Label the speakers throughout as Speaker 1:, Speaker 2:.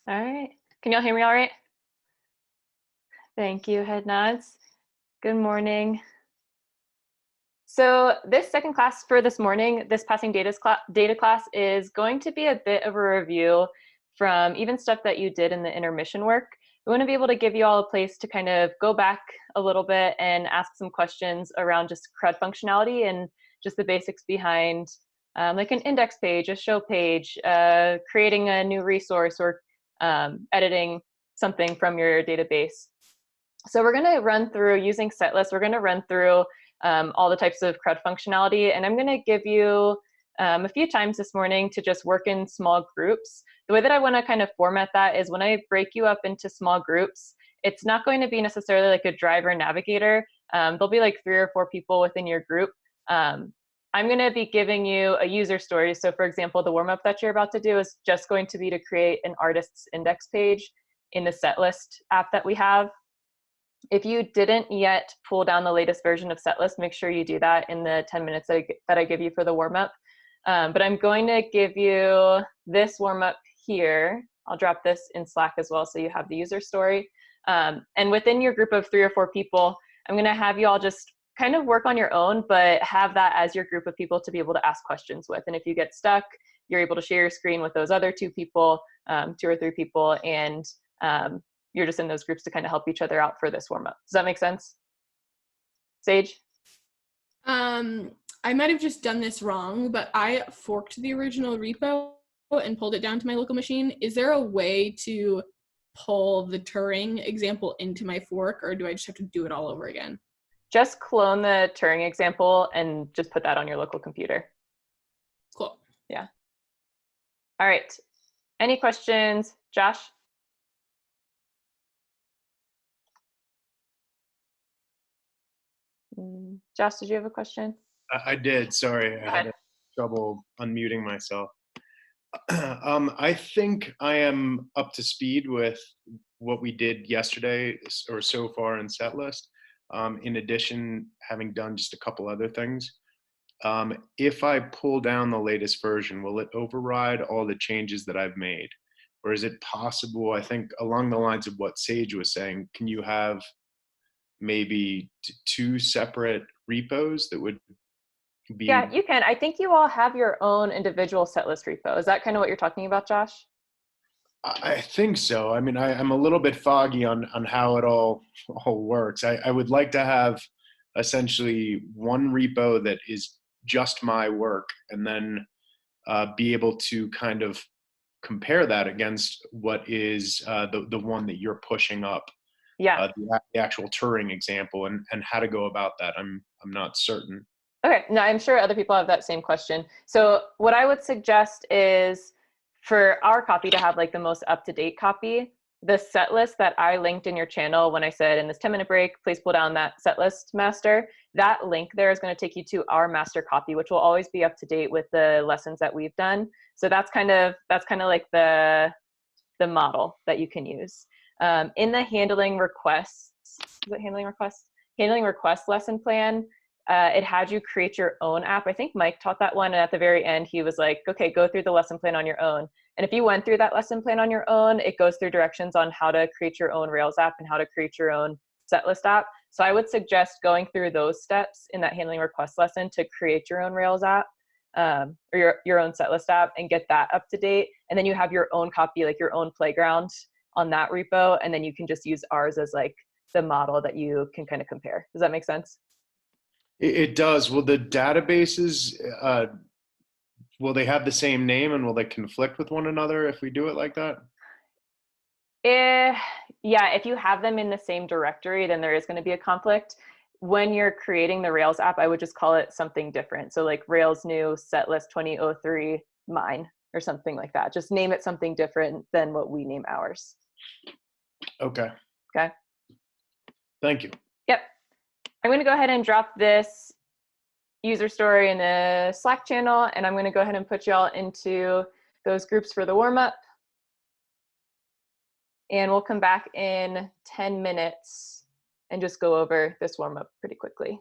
Speaker 1: All right. Can y'all hear me all right? Thank you, head nods. Good morning. So this second class for this morning, this passing data class is going to be a bit of a review from even stuff that you did in the intermission work. We want to be able to give you all a place to kind of go back a little bit and ask some questions around just CRUD functionality and just the basics behind like an index page, a show page, creating a new resource, or editing something from your database. So we're going to run through, using setlist, we're going to run through all the types of CRUD functionality, and I'm going to give you a few times this morning to just work in small groups. The way that I want to kind of format that is when I break you up into small groups, it's not going to be necessarily like a driver navigator. There'll be like 3 or 4 people within your group. I'm going to be giving you a user story. So for example, the warm-up that you're about to do is just going to be to create an artist's index page in the setlist app that we have. If you didn't yet pull down the latest version of setlist, make sure you do that in the 10 minutes that I give you for the warm-up. But I'm going to give you this warm-up here. I'll drop this in Slack as well so you have the user story. And within your group of 3 or 4 people, I'm going to have you all just kind of work on your own, but have that as your group of people to be able to ask questions with. And if you get stuck, you're able to share your screen with those other 2 people, 2 or 3 people, and you're just in those groups to kind of help each other out for this warm-up. Does that make sense? Sage?
Speaker 2: I might have just done this wrong, but I forked the original repo and pulled it down to my local machine. Is there a way to pull the Turing example into my fork, or do I just have to do it all over again?
Speaker 1: Just clone the Turing example and just put that on your local computer.
Speaker 2: Cool.
Speaker 1: Yeah. All right. Any questions? Josh? Josh, did you have a question?
Speaker 3: I did. Sorry,
Speaker 1: Go
Speaker 3: I
Speaker 1: ahead.
Speaker 3: had trouble unmuting myself. I think I am up to speed with what we did yesterday or so far in setlist. In addition, having done just a couple other things. If I pull down the latest version, will it override all the changes that I've made? Or is it possible, I think along the lines of what Sage was saying, can you have maybe 2 separate repos that would
Speaker 1: Yeah,
Speaker 3: be?
Speaker 1: you can. I think you all have your own individual setlist repo. Is that kind of what you're talking about, Josh?
Speaker 3: I think so. I mean, I'm a little bit foggy on how it all works. I would like to have essentially one repo that is just my work, and then be able to kind of compare that against what is the one that you're pushing up,
Speaker 1: Yeah.
Speaker 3: the actual Turing example, and how to go about that. I'm not certain.
Speaker 1: Okay, no, I'm sure other people have that same question. So what I would suggest is for our copy to have like the most up-to-date copy, the set list that I linked in your channel when I said in this 10-minute break, please pull down that set list master, that link there is going to take you to our master copy, which will always be up to date with the lessons that we've done. So that's kind of like the model that you can use. In the handling requests, is it handling requests? Handling request lesson plan, it had you create your own app. I think Mike taught that one, and at the very end, he was like, okay, go through the lesson plan on your own. And if you went through that lesson plan on your own, it goes through directions on how to create your own Rails app and how to create your own setlist app. So I would suggest going through those steps in that handling request lesson to create your own Rails app, or your own setlist app, and get that up to date. And then you have your own copy, like your own playground on that repo. And then you can just use ours as like the model that you can kind of compare. Does that make sense?
Speaker 3: It does. Will the databases, will they have the same name, and will they conflict with one another if we do it like that?
Speaker 1: Eh, yeah, if you have them in the same directory, then there is going to be a conflict. When you're creating the Rails app, I would just call it something different. So like Rails new setlist 2003 mine or something like that. Just name it something different than what we name ours.
Speaker 3: Okay.
Speaker 1: Okay.
Speaker 3: Thank you.
Speaker 1: Yep. I'm going to go ahead and drop this user story in the Slack channel, and I'm going to go ahead and put y'all into those groups for the warm-up. And we'll come back in 10 minutes and just go over this warm-up pretty quickly.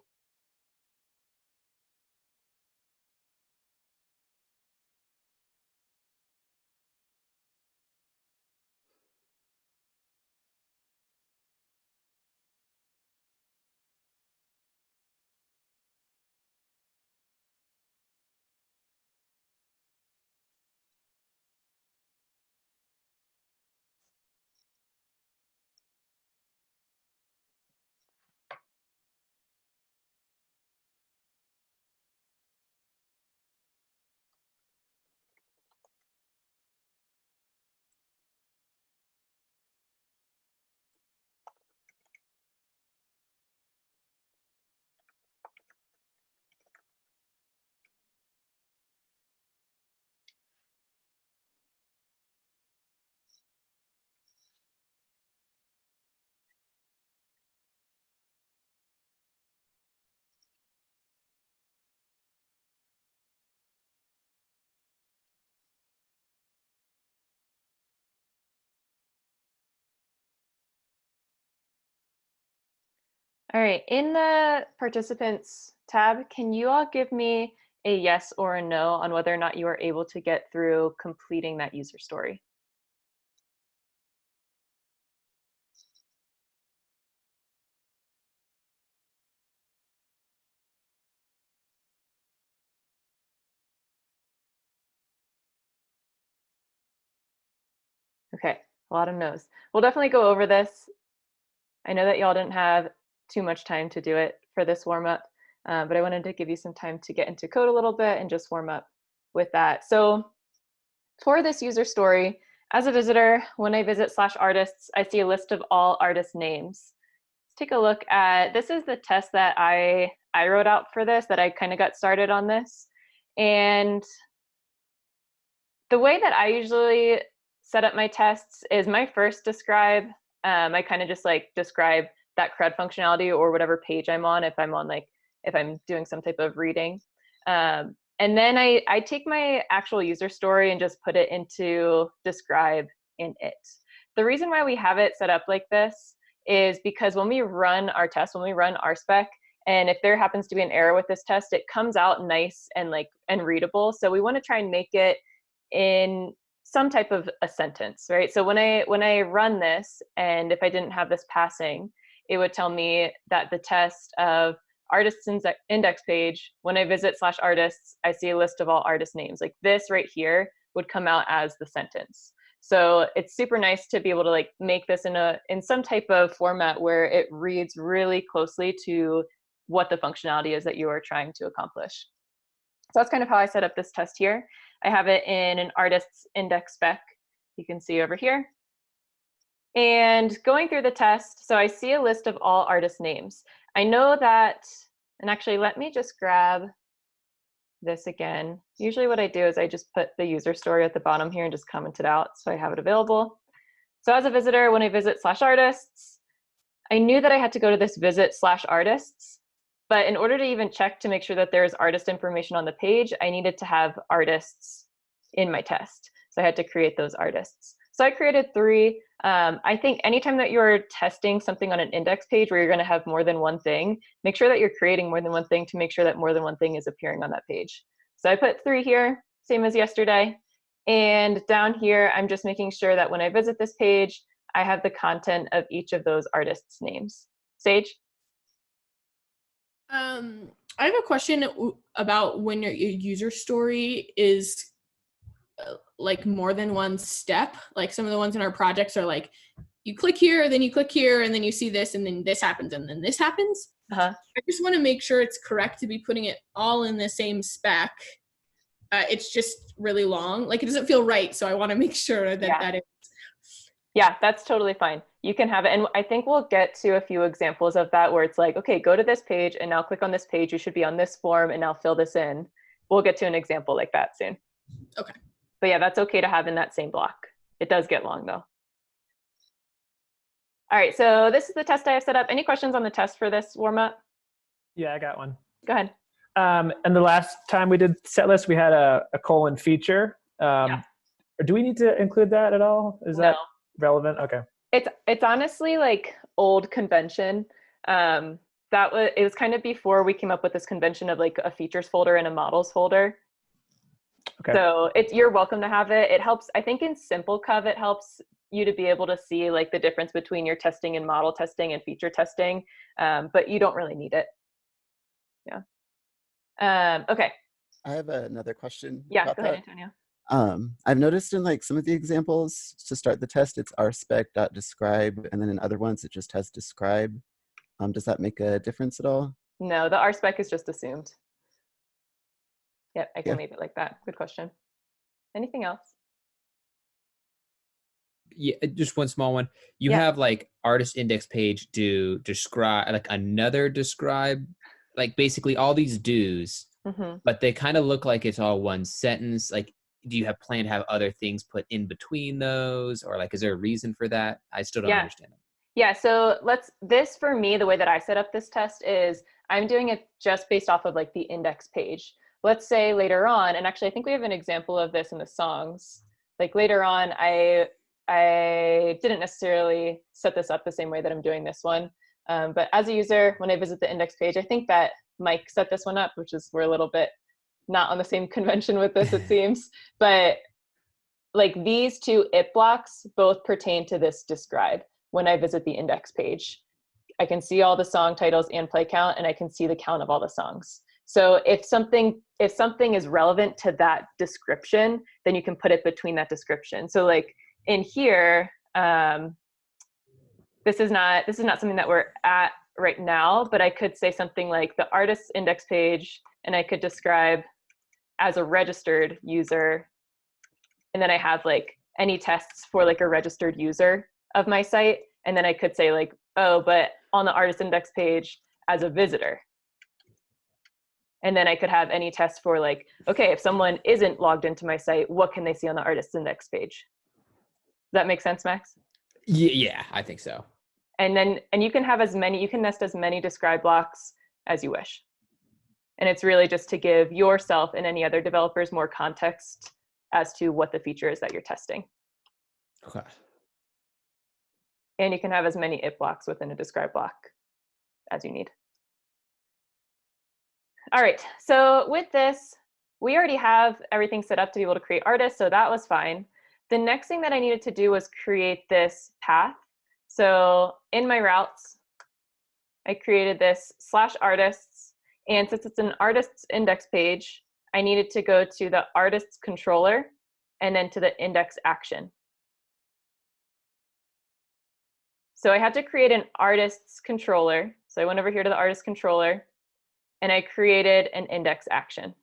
Speaker 1: All right, in the participants tab, can you all give me a yes or a no on whether or not you are able to get through completing that user story? Okay, a lot of no's. We'll definitely go over this. I know that y'all didn't have too much time to do it for this warm up, but I wanted to give you some time to get into code a little bit and just warm up with that. So for this user story, as a visitor, when I visit /artists, I see a list of all artist names. Let's take a look at, this is the test that I wrote out for this, that I kind of got started on this. And the way that I usually set up my tests is my first describe, I kind of just like describe that CRUD functionality or whatever page I'm on, if I'm on like, if I'm doing some type of reading. And then I take my actual user story and just put it into describe in it. The reason why we have it set up like this is because when we run our test, when we run RSpec, and if there happens to be an error with this test, it comes out nice and like and readable. So we want to try and make it in some type of a sentence, right? So when I run this, and if I didn't have this passing, it would tell me that the test of artists index page, when I visit /artists, I see a list of all artist names. Like this right here would come out as the sentence. So it's super nice to be able to like make this in some type of format where it reads really closely to what the functionality is that you are trying to accomplish. So that's kind of how I set up this test here. I have it in an artist's index spec, you can see over here. And going through the test, so I see a list of all artist names. I know that, and actually let me just grab this again. Usually what I do is I just put the user story at the bottom here and just comment it out so I have it available. So as a visitor, when I visit /artists, I knew that I had to go to this visit /artists, but in order to even check to make sure that there's artist information on the page, I needed to have artists in my test. So I had to create those artists. So I created 3. I think anytime that you're testing something on an index page where you're going to have more than one thing, make sure that you're creating more than one thing to make sure that more than one thing is appearing on that page. So I put 3 here, same as yesterday. And down here, I'm just making sure that when I visit this page, I have the content of each of those artists' names. Sage?
Speaker 2: I have a question about when your user story is like more than one step. Like some of the ones in our projects are like, you click here, then you click here, and then you see this, and then this happens, and then this happens.
Speaker 1: Uh-huh.
Speaker 2: I just want to make sure it's correct to be putting it all in the same spec. It's just really long. Like it doesn't feel right, so I want to make sure that that is.
Speaker 1: Yeah, that's totally fine. You can have it. And I think we'll get to a few examples of that where it's like, okay, go to this page and now click on this page. You should be on this form and now fill this in. We'll get to an example like that soon.
Speaker 2: Okay.
Speaker 1: But yeah, that's okay to have in that same block. It does get long though. All right, so this is the test I have set up. Any questions on the test for this warm up?
Speaker 4: Yeah, I got one.
Speaker 1: Go ahead.
Speaker 4: And the last time we did set list, we had a colon feature.
Speaker 1: Yeah.
Speaker 4: Do we need to include that at all? Is that relevant? Okay.
Speaker 1: It's honestly like old convention. It was kind of before we came up with this convention of like a features folder and a models folder.
Speaker 4: Okay.
Speaker 1: So you're welcome to have it. It helps, I think in SimpleCov, it helps you to be able to see like the difference between your testing and model testing and feature testing, but you don't really need it. Yeah. Okay.
Speaker 5: I have another question.
Speaker 1: Yeah, go ahead, Antonio.
Speaker 5: I've noticed in like some of the examples to start the test, it's rspec.describe, and then in other ones it just has describe. Does that make a difference at all?
Speaker 1: No, the RSpec is just assumed. Yep, I can leave it like that. Good question. Anything else?
Speaker 6: Yeah, just one small one. You have like artist index page do describe, like another describe, like basically all these do's, but they kind of look like it's all one sentence. Like, do you have plan to have other things put in between those, or like, is there a reason for that? I still don't understand it.
Speaker 1: Yeah, so this for me, the way that I set up this test is I'm doing it just based off of like the index page. Let's say later on, and actually I think we have an example of this in the songs. Like later on, I didn't necessarily set this up the same way that I'm doing this one, But as a user, when I visit the index page, I think that Mike set this one up, which is we're a little bit not on the same convention with this, it seems. But like these two it blocks both pertain to this describe when I visit the index page. I can see all the song titles and play count, and I can see the count of all the songs. So if something is relevant to that description, then you can put it between that description. So like in here, this is not something that we're at right now, but I could say something like the artist's index page, and I could describe as a registered user, and then I have like any tests for like a registered user of my site, and then I could say like, oh, but on the artist index page as a visitor. And then I could have any test for like, okay, if someone isn't logged into my site, what can they see on the artist index page? Does that make sense, Max?
Speaker 6: Yeah, I think so.
Speaker 1: And you can have you can nest as many describe blocks as you wish. And it's really just to give yourself and any other developers more context as to what the feature is that you're testing.
Speaker 6: Okay.
Speaker 1: And you can have as many if blocks within a describe block as you need. All right, so with this, we already have everything set up to be able to create artists, so that was fine. The next thing that I needed to do was create this path. So in my routes, I created this /artists, and since it's an artist's index page, I needed to go to the artist's controller and then to the index action. So I had to create an artist's controller. So I went over here to the artist controller, and I created an index action.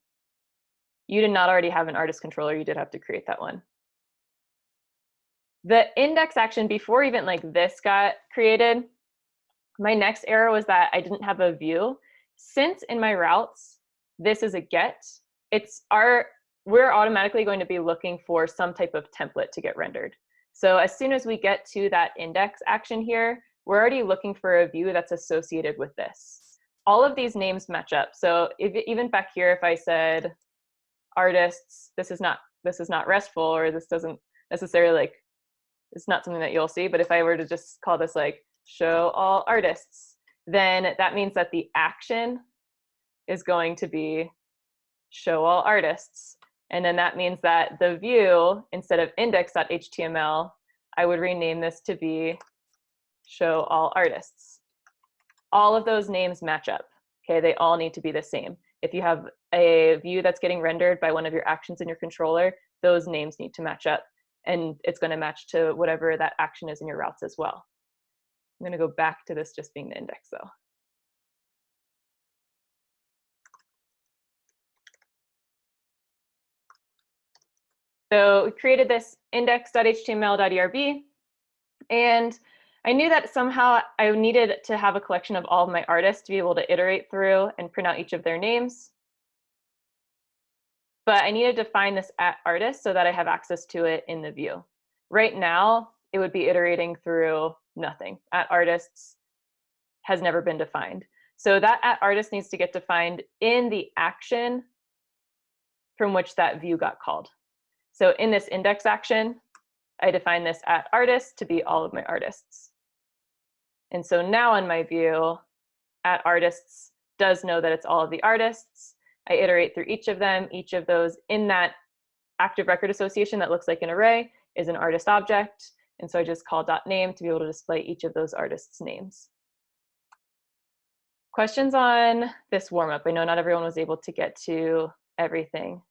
Speaker 1: You did not already have an artist controller. You did have to create that one. The index action, before even like this got created, my next error was that I didn't have a view. Since in my routes, this is a get, we're automatically going to be looking for some type of template to get rendered. So as soon as we get to that index action here, we're already looking for a view that's associated with this. All of these names match up. So even back here, if I said artists, this is not RESTful, or this doesn't necessarily like, it's not something that you'll see, but if I were to just call this like show all artists, then that means that the action is going to be show all artists. And then that means that the view, instead of index.html, I would rename this to be show all artists. All of those names match up. Okay, they all need to be the same. If you have a view that's getting rendered by one of your actions in your controller, those names need to match up, and it's going to match to whatever that action is in your routes as well. I'm going to go back to this just being the index though. So we created this index.html.erb, and I knew that somehow I needed to have a collection of all of my artists to be able to iterate through and print out each of their names. But I needed to find this @artist so that I have access to it in the view. Right now, it would be iterating through nothing. @artists has never been defined. So that @artist needs to get defined in the action from which that view got called. So in this index action, I define this @artist to be all of my artists. And so now in my view, @artists does know that it's all of the artists. I iterate through each of them. Each of those in that active record association that looks like an array is an artist object. And so I just call .name to be able to display each of those artists' names. Questions on this warm-up? I know not everyone was able to get to everything.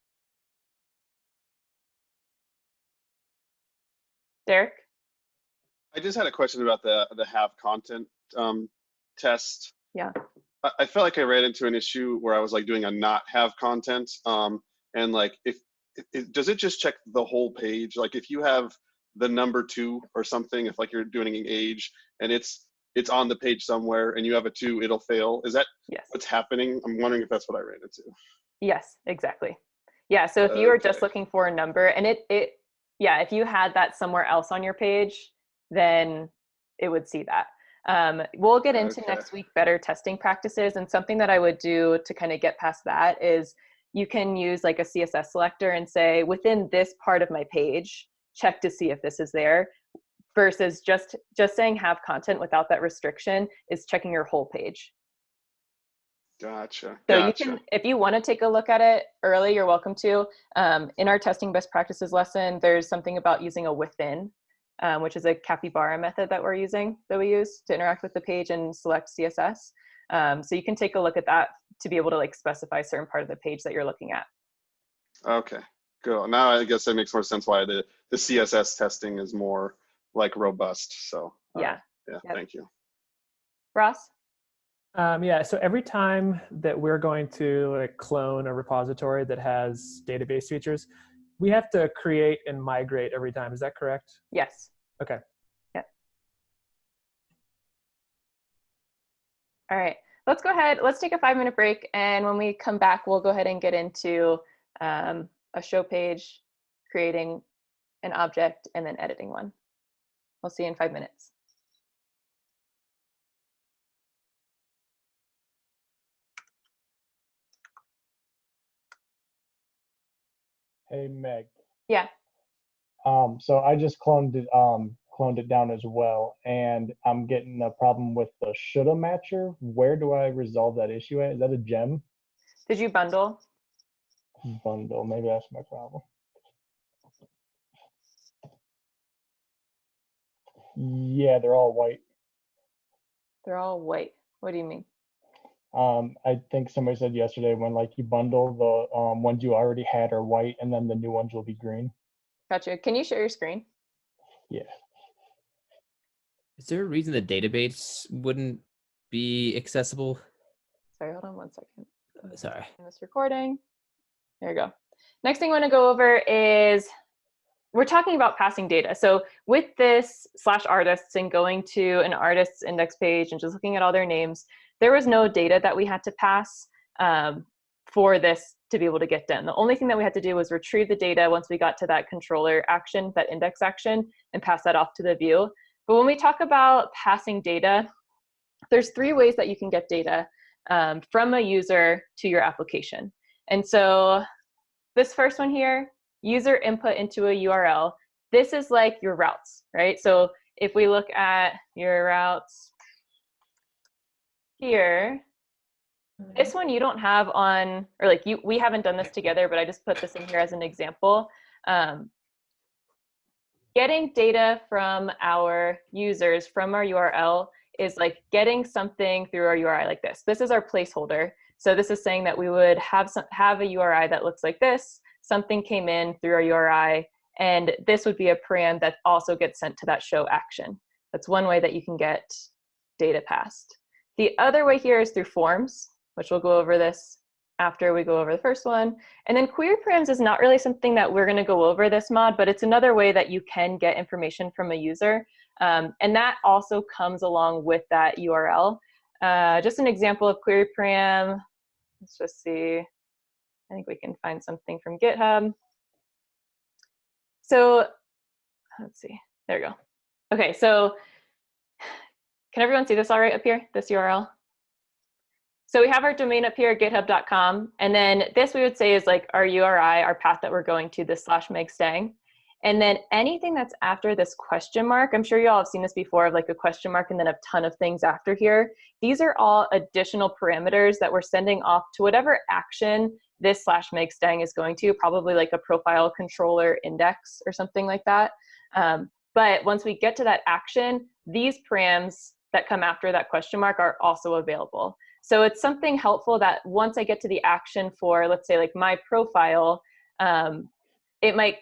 Speaker 1: Derek?
Speaker 7: I just had a question about the have content test.
Speaker 1: Yeah.
Speaker 7: I felt like I ran into an issue where I was like doing a not have content, and like if does it just check the whole page? Like if you have the number 2 or something, if like you're doing an age and it's on the page somewhere and you have a 2, it'll fail. Is that
Speaker 1: Yes.
Speaker 7: what's happening? I'm wondering if that's what I ran into.
Speaker 1: Yes, exactly. Yeah, so if you were just looking for a number and yeah, if you had that somewhere else on your page, then it would see that. We'll get into next week better testing practices, and something that I would do to kind of get past that is you can use like a CSS selector and say within this part of my page, check to see if this is there. versus just saying have content without that restriction is checking your whole page.
Speaker 7: Gotcha.
Speaker 1: So you
Speaker 7: Gotcha.
Speaker 1: can, if you want to take a look at it early, you're welcome to. In our testing best practices lesson, there's something about using a within, which is a capybara method that we use to interact with the page and select CSS. So you can take a look at that to be able to like specify a certain part of the page that you're looking at.
Speaker 7: Okay, cool. Now I guess that makes more sense why the CSS testing is more like robust. So
Speaker 1: Yeah.
Speaker 7: yeah,
Speaker 1: Yep.
Speaker 7: thank you.
Speaker 1: Ross?
Speaker 4: Yeah, so every time that we're going to like clone a repository that has database features, we have to create and migrate every time. Is that correct?
Speaker 1: Yes.
Speaker 4: Okay.
Speaker 1: Yep. All right, let's go ahead. Let's take a 5-minute break. And when we come back, we'll go ahead and get into a show page, creating an object, and then editing one. We'll see you in 5 minutes.
Speaker 8: Hey Meg.
Speaker 1: Yeah.
Speaker 8: So I just cloned it down as well, and I'm getting a problem with the shoulda matcher. Where do I resolve that issue at? Is that a gem
Speaker 1: Did you bundle?
Speaker 8: bundle? Maybe that's my problem. Yeah, they're all white.
Speaker 1: They're all white. What do you mean?
Speaker 8: I think somebody said yesterday when like you bundle the ones you already had are white, and then the new ones will be green.
Speaker 1: Gotcha. Can you share your screen?
Speaker 8: Yeah.
Speaker 6: Is there a reason the database wouldn't be accessible?
Speaker 1: Sorry, hold on 1 second.
Speaker 6: Sorry.
Speaker 1: In this recording. There you go. Next thing I want to go over is we're talking about passing data. So with this /artists and going to an artist's index page and just looking at all their names, there was no data that we had to pass for this to be able to get done. The only thing that we had to do was retrieve the data once we got to that controller action, that index action, and pass that off to the view. But when we talk about passing data, there's 3 ways that you can get data from a user to your application. And so this first one here, user input into a URL. This is like your routes, right? So if we look at your routes here, this one you don't have on, or like we haven't done this together, but I just put this in here as an example. Getting data from our users from our URL is like getting something through our URI like this. This is our placeholder. So this is saying that we would have a URI that looks like this. Something came in through our URI, and this would be a param that also gets sent to that show action. That's one way that you can get data passed. The other way here is through forms, which we'll go over this after we go over the first one. And then query params is not really something that we're going to go over this mod, but it's another way that you can get information from a user. And that also comes along with that URL. Just an example of query param. Let's just see. I think we can find something from GitHub. So let's see. There we go. Okay, so can everyone see this all right up here, this URL? So we have our domain up here, github.com. And then this we would say is like our URI, our path that we're going to, this /megstang. And then anything that's after this question mark, I'm sure you all have seen this before of like a question mark and then a ton of things after here. These are all additional parameters that we're sending off to whatever action this /megstang is going to, probably like a profile controller index or something like that. But once we get to that action, these params that come after that question mark are also available. So it's something helpful that once I get to the action for, let's say like my profile, it might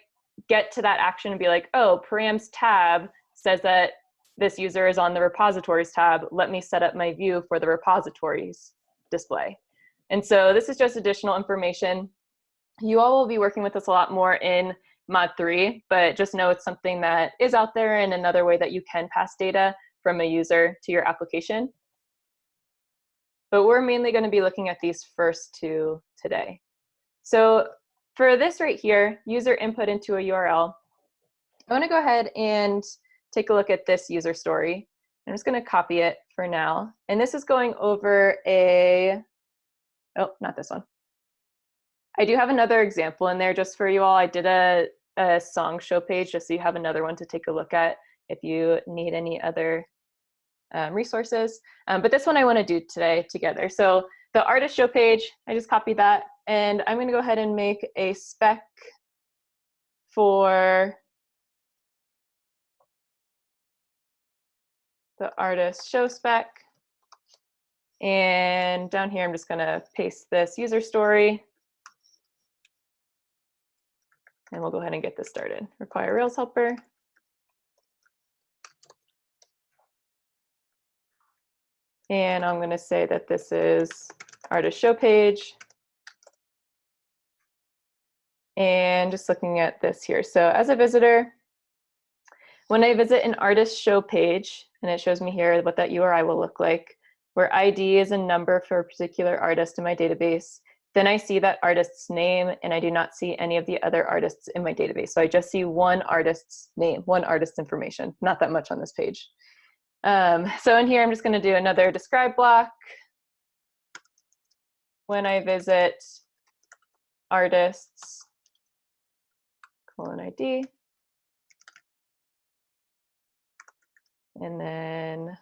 Speaker 1: get to that action and be like, oh, params tab says that this user is on the repositories tab. Let me set up my view for the repositories display. And so this is just additional information. You all will be working with this a lot more in Mod 3, but just know it's something that is out there and another way that you can pass data from a user to your application. But we're mainly going to be looking at these first 2 today. So for this right here, user input into a URL, I want to go ahead and take a look at this user story. I'm just going to copy it for now. And this is going over a, oh, not this one. I do have another example in there just for you all. I did a song show page just so you have another one to take a look at if you need any other resources. But this one I want to do today together. So the artist show page, I just copied that, and I'm going to go ahead and make a spec for the artist show spec. And down here, I'm just going to paste this user story. And we'll go ahead and get this started. Require Rails helper. And I'm going to say that this is artist show page. And just looking at this here. So as a visitor, when I visit an artist show page, and it shows me here what that URI will look like, where ID is a number for a particular artist in my database, then I see that artist's name, and I do not see any of the other artists in my database. So I just see one artist's name, one artist's information, not that much on this page. So in here, I'm just going to do another describe block. When I visit artists, :ID, and then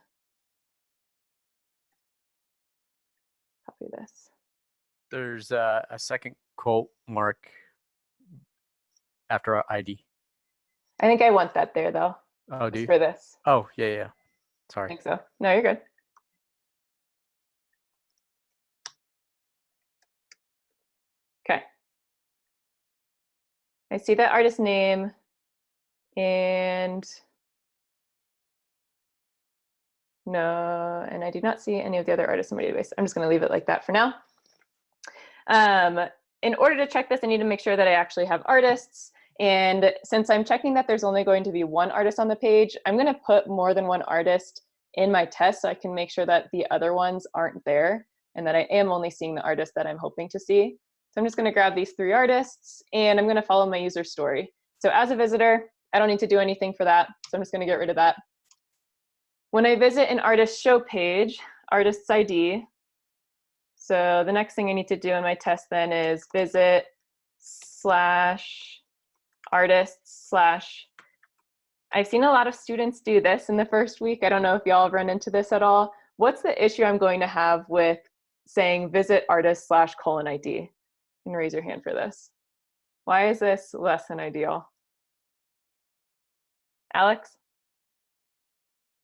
Speaker 1: copy this.
Speaker 9: There's a second quote mark after ID.
Speaker 1: I think I want that there though.
Speaker 9: Oh, do you?
Speaker 1: For this.
Speaker 9: Oh, yeah, yeah.
Speaker 1: I
Speaker 9: Sorry.
Speaker 1: think so. No, you're good. Okay. I see that artist name, and no, and I do not see any of the other artists in my database. I'm just going to leave it like that for now. In order to check this, I need to make sure that I actually have artists. And since I'm checking that there's only going to be one artist on the page, I'm going to put more than one artist in my test so I can make sure that the other ones aren't there and that I am only seeing the artist that I'm hoping to see. So I'm just going to grab these 3 artists, and I'm going to follow my user story. So as a visitor, I don't need to do anything for that. So I'm just going to get rid of that. When I visit an artist show page, artist's ID. So the next thing I need to do in my test then is visit /artists/ I've seen a lot of students do this in the first week. I don't know if y'all have run into this at all. What's the issue I'm going to have with saying visit artist /:ID? You can raise your hand for this. Why is this less than ideal? Alex?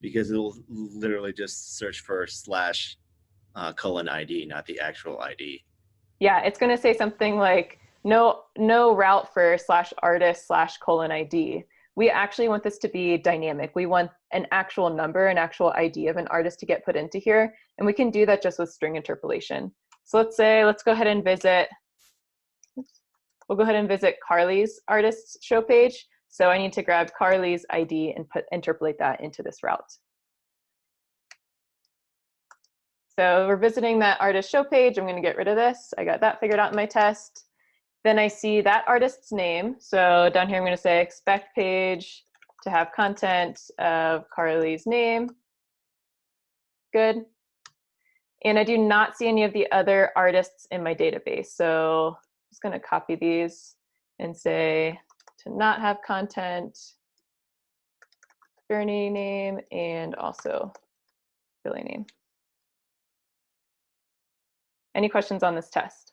Speaker 10: Because it will literally just search for /:ID, not the actual ID.
Speaker 1: Yeah, it's going to say something like no route for /artist /:ID. We actually want this to be dynamic. We want an actual number, an actual ID of an artist to get put into here. And we can do that just with string interpolation. So let's go ahead and visit, we'll go ahead and visit Carly's artist show page. So I need to grab Carly's ID and interpolate that into this route. So we're visiting that artist show page. I'm going to get rid of this. I got that figured out in my test. Then I see that artist's name. So down here, I'm going to say expect page to have content of Carly's name. Good. And I do not see any of the other artists in my database. So I'm just going to copy these and say to not have content, Bernie name, and also Billy name. Any questions on this test?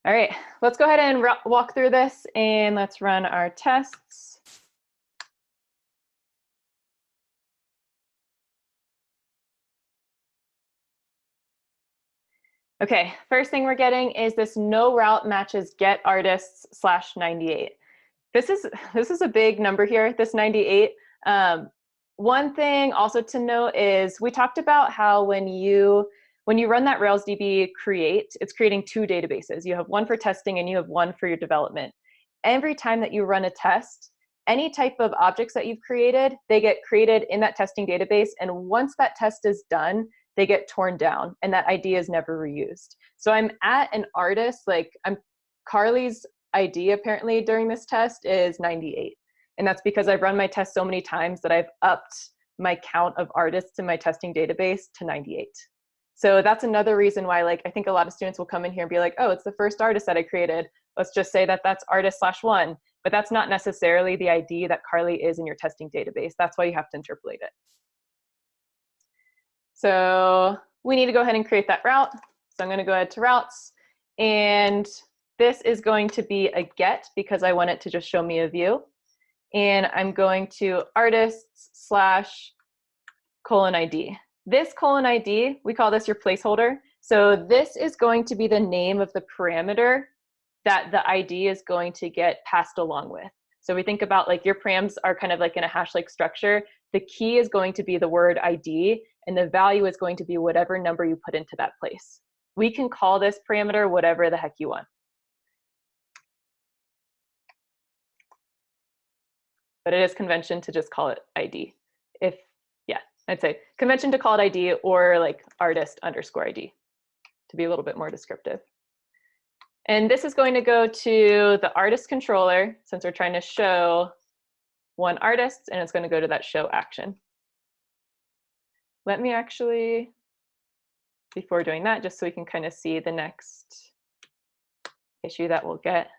Speaker 1: All right, let's go ahead and walk through this and let's run our tests. Okay, first thing we're getting is this no route matches get artists /98. This is a big number here, this 98. One thing also to note is we talked about how when you run that RailsDB create, it's creating 2 databases. You have one for testing and you have one for your development. Every time that you run a test, any type of objects that you've created, they get created in that testing database. And once that test is done, they get torn down and that ID is never reused. So I'm at an artist, Carly's ID apparently during this test is 98. And that's because I've run my test so many times that I've upped my count of artists in my testing database to 98. So that's another reason why, like, I think a lot of students will come in here and be like, oh, it's the first artist that I created. Let's just say that that's artist/1, but that's not necessarily the ID that Carly is in your testing database. That's why you have to interpolate it. So we need to go ahead and create that route. So I'm going to go ahead to routes, and this is going to be a get because I want it to just show me a view. And I'm going to artists/:ID. This :ID, we call this your placeholder. So this is going to be the name of the parameter that the ID is going to get passed along with. So we think about, like, your params are kind of like in a hash-like structure. The key is going to be the word ID, and the value is going to be whatever number you put into that place. We can call this parameter whatever the heck you want. But it is convention to just call it ID. Yeah, I'd say convention to call it ID, or like artist_ID to be a little bit more descriptive. And this is going to go to the artist controller, since we're trying to show one artist, and it's going to go to that show action. Let me actually, before doing that, just so we can kind of see the next issue that we'll get.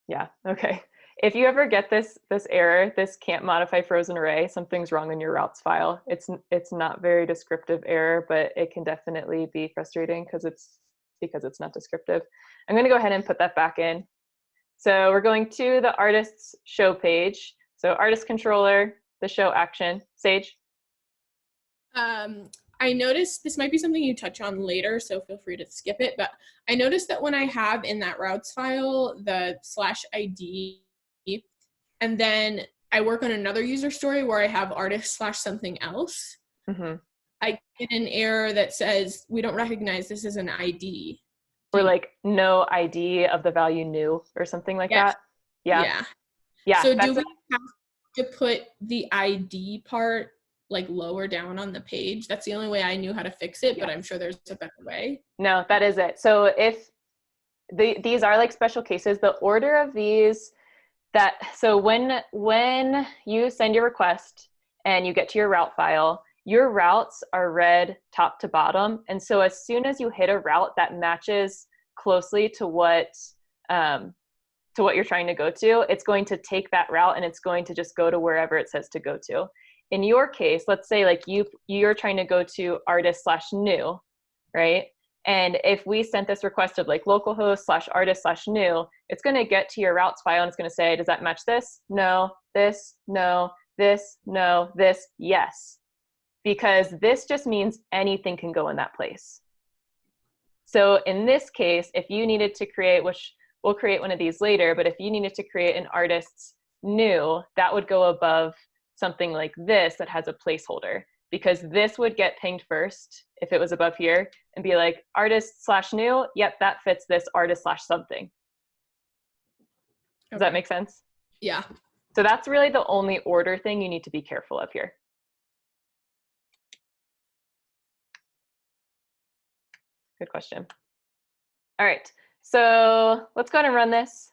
Speaker 1: Yeah, okay. If you ever get this error, this can't modify frozen array, something's wrong in your routes file. It's not very descriptive error, but it can definitely be frustrating because it's not descriptive. I'm going to go ahead and put that back in. So we're going to the artist's show page. So artist controller, the show action. Sage?
Speaker 2: I noticed, this might be something you touch on later, so feel free to skip it, but I noticed that when I have in that routes file the /ID, and then I work on another user story where I have artist/something else, I get an error that says, we don't recognize this as an ID.
Speaker 1: Or like no ID of the value new or something like that? Yeah.
Speaker 2: So do we have to put the ID part like lower down on the page? That's the only way I knew how to fix it, but I'm sure there's a better way.
Speaker 1: No, that is it. So if these are like special cases, the order of these, so when you send your request and you get to your route file, your routes are read top to bottom. And so as soon as you hit a route that matches closely to what you're trying to go to, it's going to take that route and it's going to just go to wherever it says to go to. In your case, let's say like you're trying to go to artist/new, right? And if we sent this request of like localhost/artist/new, it's going to get to your routes file and it's going to say, does that match this? No, this, no, this, no, this, yes. Because this just means anything can go in that place. So in this case, if you needed to create, which we'll create one of these later, but if you needed to create an artist's new, that would go above something like this that has a placeholder, because this would get pinged first if it was above here and be like artist/new, yep, that fits this artist/something. Does that make sense?
Speaker 2: Yeah.
Speaker 1: So that's really the only order thing you need to be careful of here. Good question. All right, so let's go ahead and run this.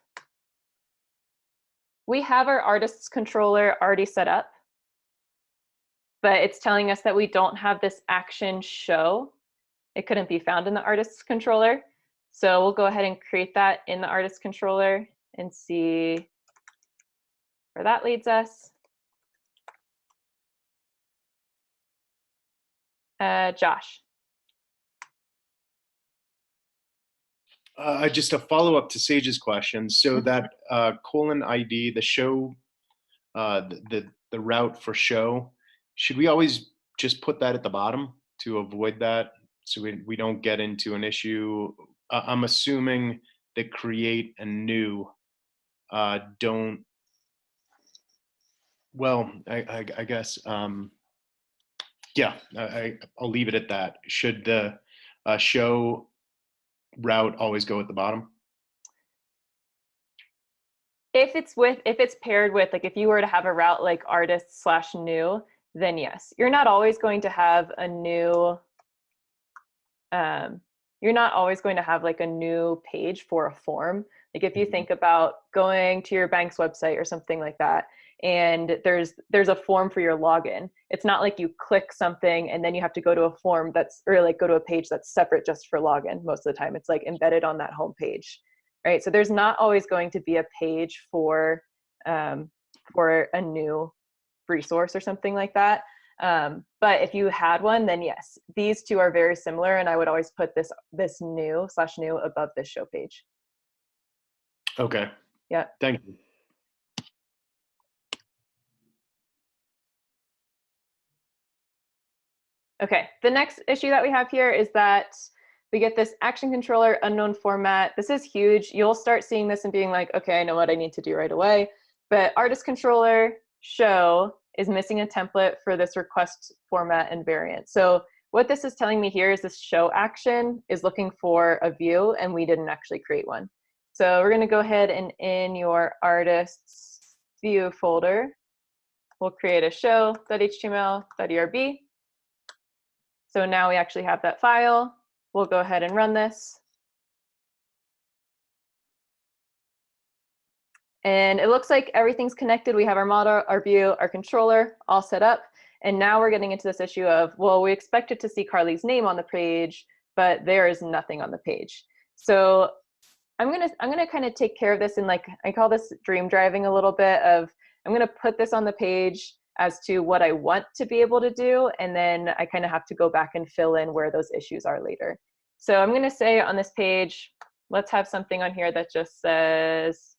Speaker 1: We have our artists controller already set up, but it's telling us that we don't have this action show. It couldn't be found in the artists controller. So we'll go ahead and create that in the artists controller and see where that leads us. Josh.
Speaker 3: Just a follow-up to Sage's question. So that :ID, the show, the route for show, should we always just put that at the bottom to avoid that, so we don't get into an issue? I'm assuming that create and new don't. Well, I guess yeah. I'll leave it at that. Should the show route always go at the bottom?
Speaker 1: If it's paired with, like if you were to have a route like artist/new, then yes. You're not always going to have a new, you're not always going to have like a new page for a form. Like if you think about going to your bank's website or something like that, and there's a form for your login. It's not like you click something and then you have to go to a form or like go to a page that's separate just for login. Most of the time it's like embedded on that home page, right? So there's not always going to be a page for a new resource or something like that. But if you had one, then yes, these two are very similar, and I would always put this new /new above this show page.
Speaker 3: Okay.
Speaker 1: Yeah.
Speaker 3: Thank you.
Speaker 1: Okay, the next issue that we have here is that we get this action controller unknown format. This is huge. You'll start seeing this and being like, okay, I know what I need to do right away. But artist controller show is missing a template for this request format and variant. So what this is telling me here is this show action is looking for a view, and we didn't actually create one. So we're gonna go ahead and in your artists view folder, we'll create a show.html.erb. So now we actually have that file. We'll go ahead and run this. And it looks like everything's connected. We have our model, our view, our controller all set up. And now we're getting into this issue of, well, we expected to see Carly's name on the page, but there is nothing on the page. So I'm gonna kind of take care of this in, like, I call this dream driving a little bit of, I'm gonna put this on the page as to what I want to be able to do, and then I kind of have to go back and fill in where those issues are later. So I'm going to say on this page, let's have something on here that just says,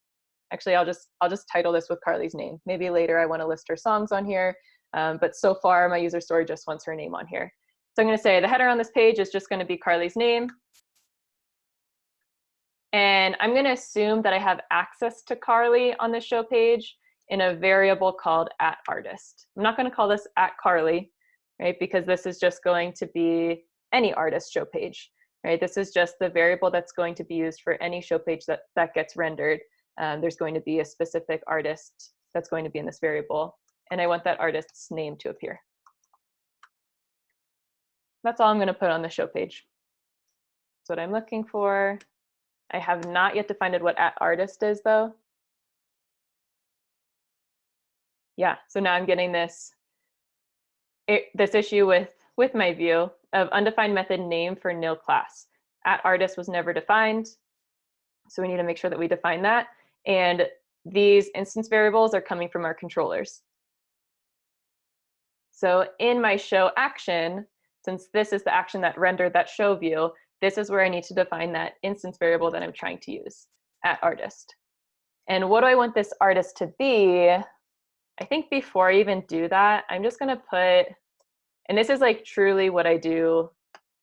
Speaker 1: actually I'll just title this with Carly's name. Maybe later I want to list her songs on here, but so far my user story just wants her name on here. So I'm going to say the header on this page is just going to be Carly's name. And I'm going to assume that I have access to Carly on this show page in a variable called @artist. I'm not going to call this @Carly, right? Because this is just going to be any artist show page, right? This is just the variable that's going to be used for any show page that gets rendered. There's going to be a specific artist that's going to be in this variable, and I want that artist's name to appear. That's all I'm going to put on the show page. That's what I'm looking for. I have not yet defined what @artist is though. Yeah, so now I'm getting this issue with my view of undefined method name for nil class. @artist was never defined, so we need to make sure that we define that. And these instance variables are coming from our controllers. So in my show action, since this is the action that rendered that show view, this is where I need to define that instance variable that I'm trying to use, @artist. And what do I want this artist to be? I think before I even do that, I'm just gonna put, and this is like truly what I do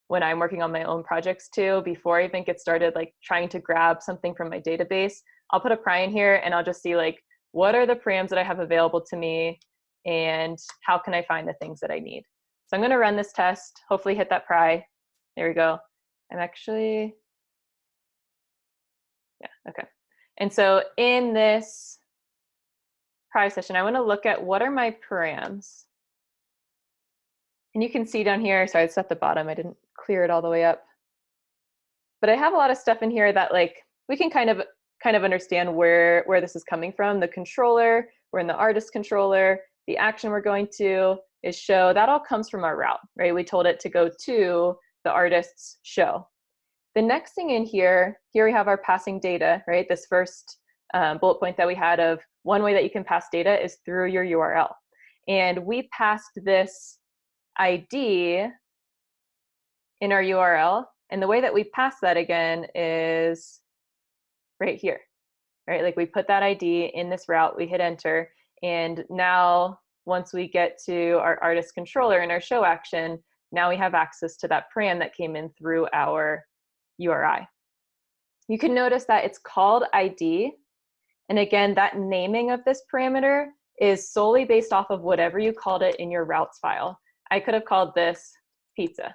Speaker 1: when I'm working on my own projects too, before I even get started like trying to grab something from my database, I'll put a pry in here and I'll just see like, what are the params that I have available to me and how can I find the things that I need? So I'm gonna run this test, hopefully hit that pry. There we go. I'm actually, yeah, okay. And so in this pry session, I want to look at what are my params. And you can see down here, sorry, it's at the bottom. I didn't clear it all the way up. But I have a lot of stuff in here that like we can kind of understand where this is coming from. The controller, we're in the artist controller. The action we're going to is show. That all comes from our route, right? We told it to go to the artist's show. The next thing in here we have our passing data, right? This first bullet point that we had of one way that you can pass data is through your URL. And we passed this ID in our URL. And the way that we pass that again is right here, right? Like we put that ID in this route, we hit enter. And now once we get to our artist controller and our show action, now we have access to that param that came in through our URI. You can notice that it's called ID. And again, that naming of this parameter is solely based off of whatever you called it in your routes file. I could have called this pizza.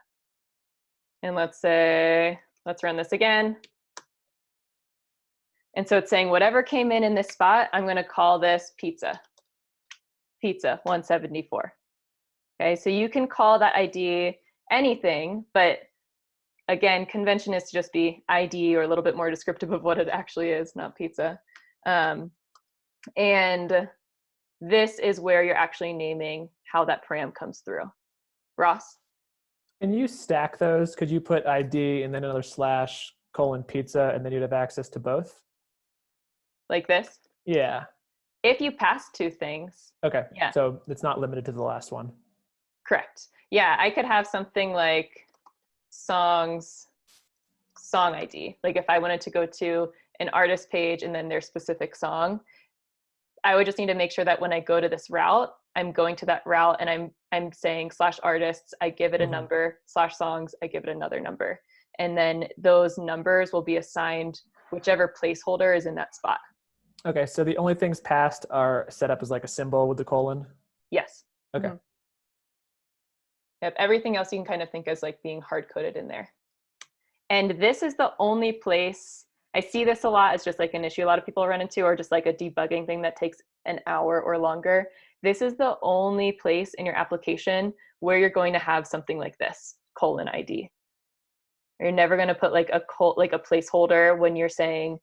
Speaker 1: And let's run this again. And so it's saying whatever came in this spot, I'm going to call this pizza 174. Okay, so you can call that ID anything, but again, convention is to just be ID or a little bit more descriptive of what it actually is, not pizza. And this is where you're actually naming how that param comes through. Ross?
Speaker 4: Can you stack those? Could you put ID and then another slash colon pizza, and then you'd have access to both?
Speaker 1: Like this?
Speaker 4: Yeah.
Speaker 1: If you pass two things.
Speaker 4: Okay.
Speaker 1: Yeah.
Speaker 4: So it's not limited to the last one.
Speaker 1: Correct. Yeah, I could have something like song ID. Like if I wanted to go to an artist page and then their specific song, I would just need to make sure that when I go to this route, I'm going to that route and I'm saying /artists, I give it a number, /songs, I give it another number. And then those numbers will be assigned whichever placeholder is in that spot.
Speaker 4: Okay, so the only things passed are set up as like a symbol with the colon?
Speaker 1: Yes.
Speaker 4: Okay.
Speaker 1: Mm-hmm. Yep, everything else you can kind of think as like being hard-coded in there. And this is the only place, I see this a lot as just like an issue a lot of people run into, or just like a debugging thing that takes an hour or longer. This is the only place in your application where you're going to have something like this, :ID. You're never going to put like a placeholder when you're saying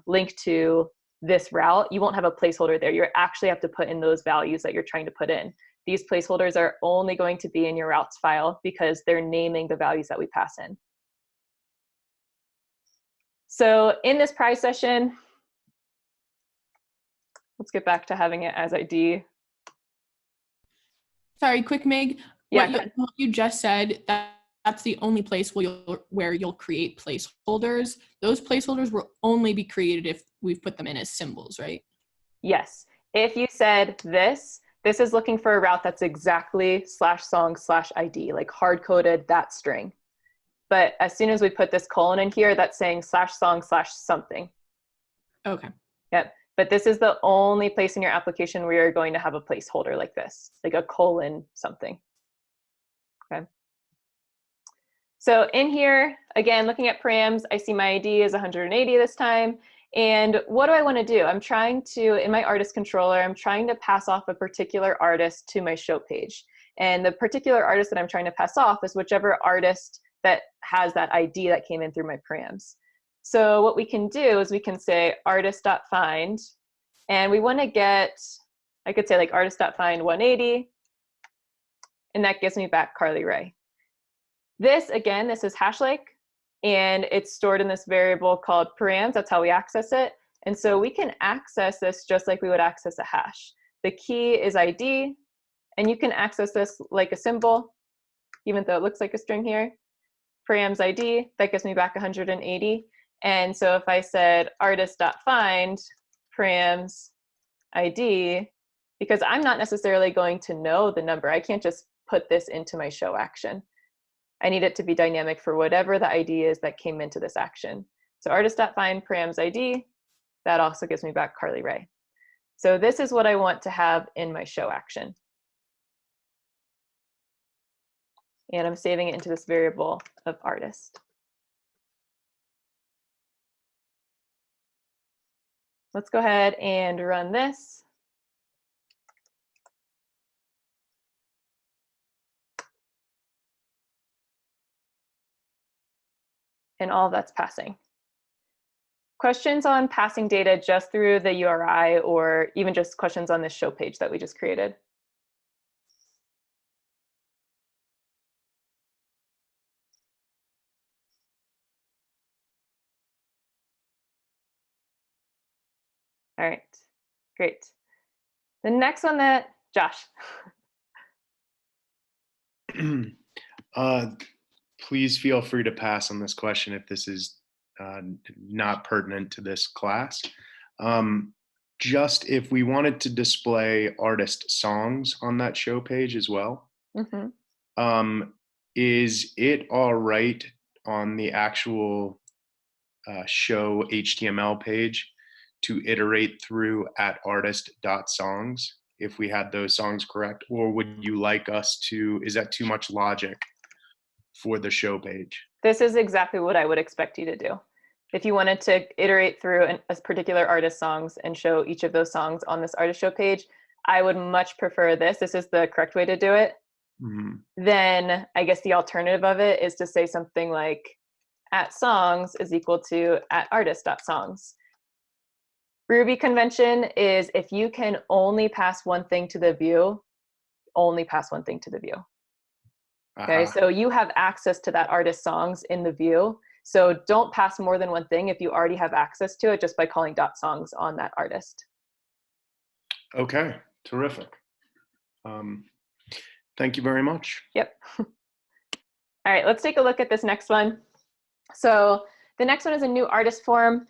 Speaker 1: link to this route. You won't have a placeholder there. You actually have to put in those values that you're trying to put in. These placeholders are only going to be in your routes file because they're naming the values that we pass in. So in this prize session, let's get back to having it as ID.
Speaker 2: Sorry, quick Meg.
Speaker 1: Yeah.
Speaker 2: What you just said, that's the only place where you'll create placeholders. Those placeholders will only be created if we've put them in as symbols, right?
Speaker 1: Yes. If you said this is looking for a route that's exactly /song/ID, like hard-coded that string. But as soon as we put this colon in here, that's saying /song/something.
Speaker 2: Okay.
Speaker 1: Yep. But this is the only place in your application where you're going to have a placeholder like this, like a colon something. Okay. So in here, again, looking at params, I see my ID is 180 this time. And what do I want to do? I'm trying to, in my artist controller, I'm trying to pass off a particular artist to my show page. And the particular artist that I'm trying to pass off is whichever artist that has that ID that came in through my params. So what we can do is we can say artist.find, and we want to get, I could say like artist.find 180, and that gives me back Carly Rae. This, again, this is Hashlake, and it's stored in this variable called params. That's how we access it. And so we can access this just like we would access a hash. The key is ID, and you can access this like a symbol, even though it looks like a string here. Params ID, that gives me back 180. And so if I said artist.find params ID, because I'm not necessarily going to know the number, I can't just put this into my show action. I need it to be dynamic for whatever the ID is that came into this action. So artist.find params ID, that also gives me back Carly Rae. So this is what I want to have in my show action. And I'm saving it into this variable of artist. Let's go ahead and run this. And all of that's passing. Questions on passing data just through the URI, or even just questions on this show page that we just created? All right, great. The next one that, Josh.
Speaker 3: Please feel free to pass on this question if this is not pertinent to this class. Just if we wanted to display artist songs on that show page as well, is it all right on the actual show HTML page to iterate through @artist.songs if we had those songs correct? Or would you like us to, is that too much logic for the show page?
Speaker 1: This is exactly what I would expect you to do. If you wanted to iterate through a particular artist songs and show each of those songs on this artist show page, I would much prefer this. This is the correct way to do it. Then I guess the alternative of it is to say something like @songs is equal to @artist.songs. Ruby convention is if you can only pass one thing to the view, only pass one thing to the view. Okay, so you have access to that artist's songs in the view. So don't pass more than one thing if you already have access to it just by calling .songs on that artist.
Speaker 3: Okay, terrific. Thank you very much.
Speaker 1: Yep. All right, let's take a look at this next one. So the next one is a new artist form.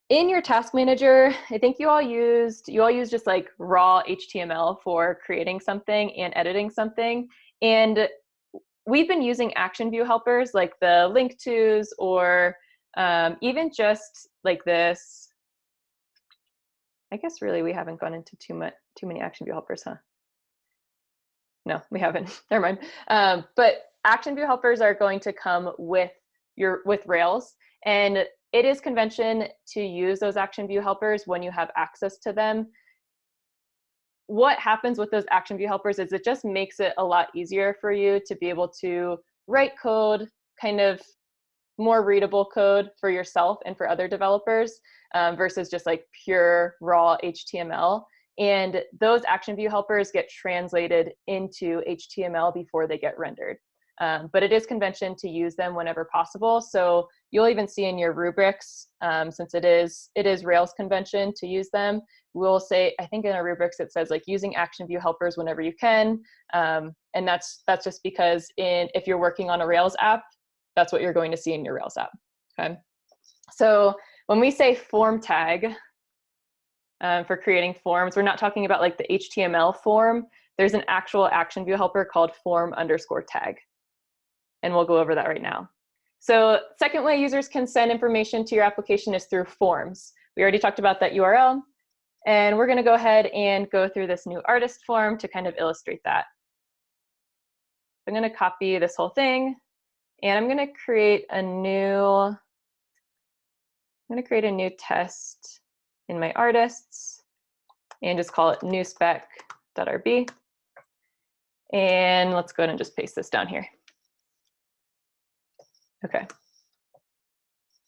Speaker 1: In your task manager, I think you all used just like raw HTML for creating something and editing something. And we've been using action view helpers like the link tos, or even just like this. I guess really we haven't gone into too many action view helpers, huh? No, we haven't. Never mind. But action view helpers are going to come with Rails, and it is convention to use those action view helpers when you have access to them. What happens with those action view helpers is it just makes it a lot easier for you to be able to write code, kind of more readable code for yourself and for other developers versus just like pure raw HTML. And those action view helpers get translated into HTML before they get rendered. But it is convention to use them whenever possible. So you'll even see in your rubrics, since it is Rails convention to use them, we'll say, I think in our rubrics it says like using action view helpers whenever you can. And that's just because if you're working on a Rails app, that's what you're going to see in your Rails app. Okay. So when we say form tag for creating forms, we're not talking about like the HTML form. There's an actual action view helper called form_tag. And we'll go over that right now. So second way users can send information to your application is through forms. We already talked about that URL. And we're going to go ahead and go through this new artist form to kind of illustrate that. I'm going to copy this whole thing, and I'm going to create a new test in my artists and just call it new spec.rb. And let's go ahead and just paste this down here. Okay.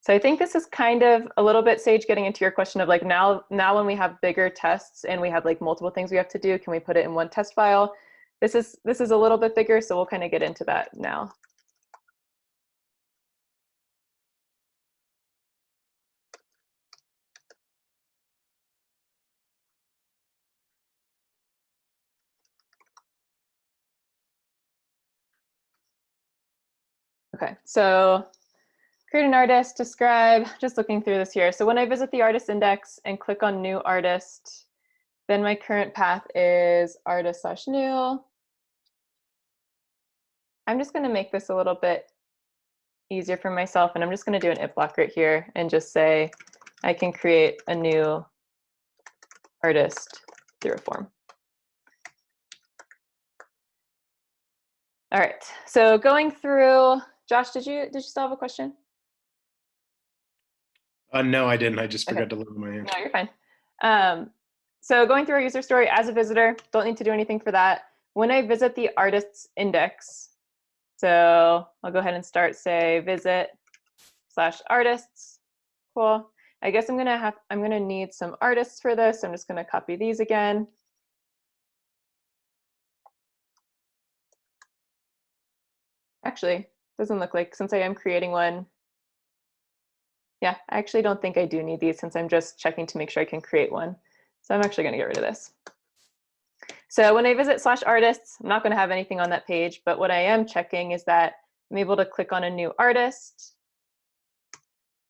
Speaker 1: So I think this is kind of a little bit, Sage, getting into your question of like now when we have bigger tests and we have like multiple things we have to do, can we put it in one test file? This is a little bit bigger, so we'll kind of get into that now. Okay, so create an artist, describe, just looking through this here. So when I visit the artist index and click on new artist, then my current path is artist/new. I'm just going to make this a little bit easier for myself, and I'm just going to do an if block right here and just say I can create a new artist through a form. All right, so going through, Josh, did you still have a question?
Speaker 3: No, I didn't. I just forgot to lower my hand.
Speaker 1: No, you're fine. So going through our user story as a visitor, don't need to do anything for that. When I visit the artist's index, so I'll go ahead and start, say, visit/artists. Cool. I guess I'm gonna need some artists for this. I'm just gonna copy these again. Actually, doesn't look like, since I am creating one. Yeah, I actually don't think I do need these since I'm just checking to make sure I can create one. So I'm actually going to get rid of this. So when I visit /artists, I'm not going to have anything on that page, but what I am checking is that I'm able to click on a new artist.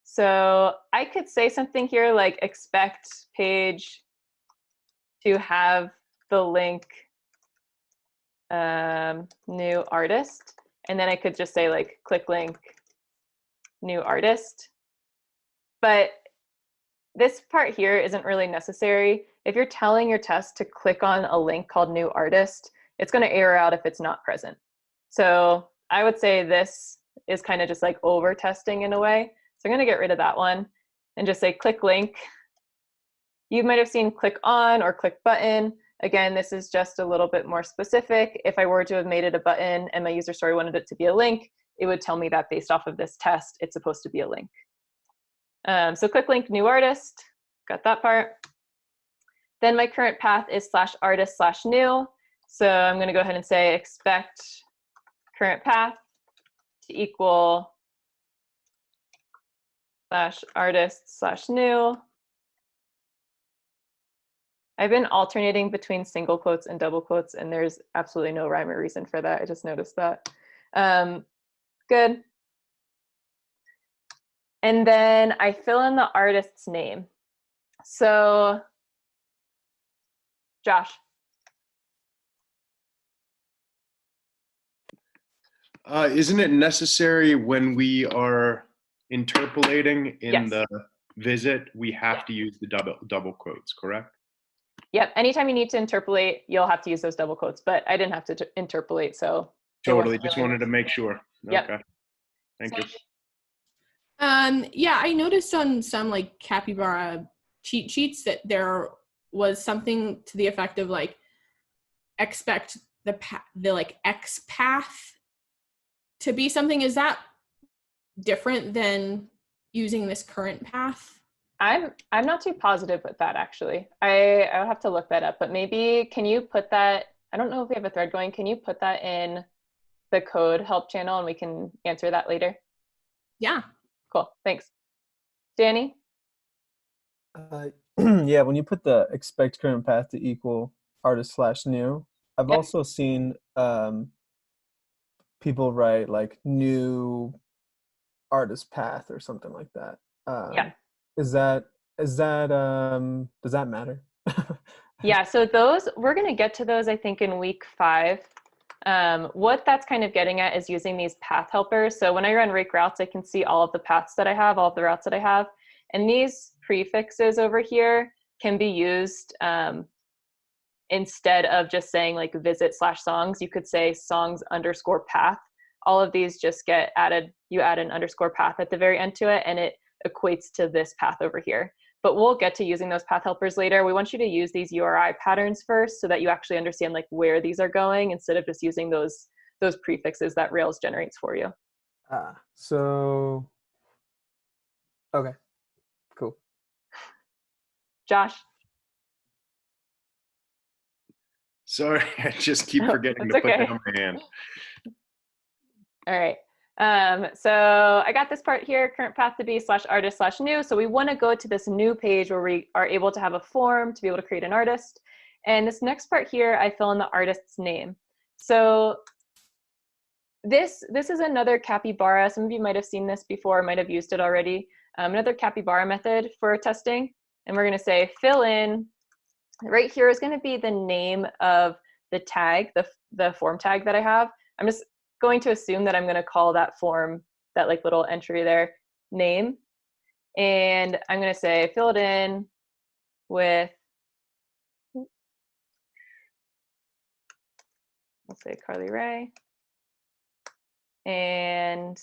Speaker 1: So I could say something here like expect page to have the link new artist. And then I could just say like click link new artist. But this part here isn't really necessary. If you're telling your test to click on a link called new artist, it's going to error out if it's not present. So I would say this is kind of just like over testing in a way. So I'm going to get rid of that one and just say click link. You might have seen click on or click button. Again, this is just a little bit more specific. If I were to have made it a button and my user story wanted it to be a link, it would tell me that based off of this test, it's supposed to be a link. So click link new artist. got that part. Then my current path is /artist/new. So I'm going to go ahead and say expect current path to equal /artist/new. I've been alternating between single quotes and double quotes, and there's absolutely no rhyme or reason for that. I just noticed that. Good. And then I fill in the artist's name. So, Josh.
Speaker 3: Isn't it necessary when we are interpolating in
Speaker 1: Yes.
Speaker 3: the visit, we have to use the double quotes, correct?
Speaker 1: Yep. Anytime you need to interpolate, you'll have to use those double quotes, but I didn't have to interpolate, so.
Speaker 3: Totally, just wanted to make sure.
Speaker 1: Yep.
Speaker 3: Okay, thank you.
Speaker 2: Yeah, I noticed on some like Capybara cheat sheets that there was something to the effect of like expect the like X path to be something. Is that different than using this current path?
Speaker 1: I'm not too positive with that, actually. I'll have to look that up, but maybe can you put that, I don't know if we have a thread going, can you put that in the code help channel and we can answer that later?
Speaker 2: Yeah.
Speaker 1: Cool, thanks. Danny?
Speaker 11: Yeah, when you put the expect current path to equal artist/new, I've also seen people write like new artist path or something like that.
Speaker 1: Yeah.
Speaker 11: Does that matter?
Speaker 1: Yeah, so those, we're gonna get to those, I think, in week 5. What that's kind of getting at is using these path helpers. So when I run rake routes, I can see all of the paths that I have, all of the routes that I have. And these prefixes over here can be used instead of just saying like visit/songs. You could say songs_path. All of these just get added, you add an underscore path at the very end to it, and it equates to this path over here. But we'll get to using those path helpers later. We want you to use these URI patterns first so that you actually understand like where these are going instead of just using those prefixes that Rails generates for you.
Speaker 11: So, okay, cool.
Speaker 1: Josh?
Speaker 3: Sorry, I just keep forgetting to put down my hand.
Speaker 1: All right. So I got this part here, current path to be /artist/new. So we want to go to this new page where we are able to have a form to be able to create an artist. And this next part here, I fill in the artist's name. So this is another Capybara. Some of you might have seen this before, might have used it already. Another Capybara method for testing. And we're going to say fill in. Right here is going to be the name of the tag, the form tag that I have. I'm just going to assume that I'm going to call that form, that like little entry there, name. And I'm going to say fill it in with, let's say Carly Ray. And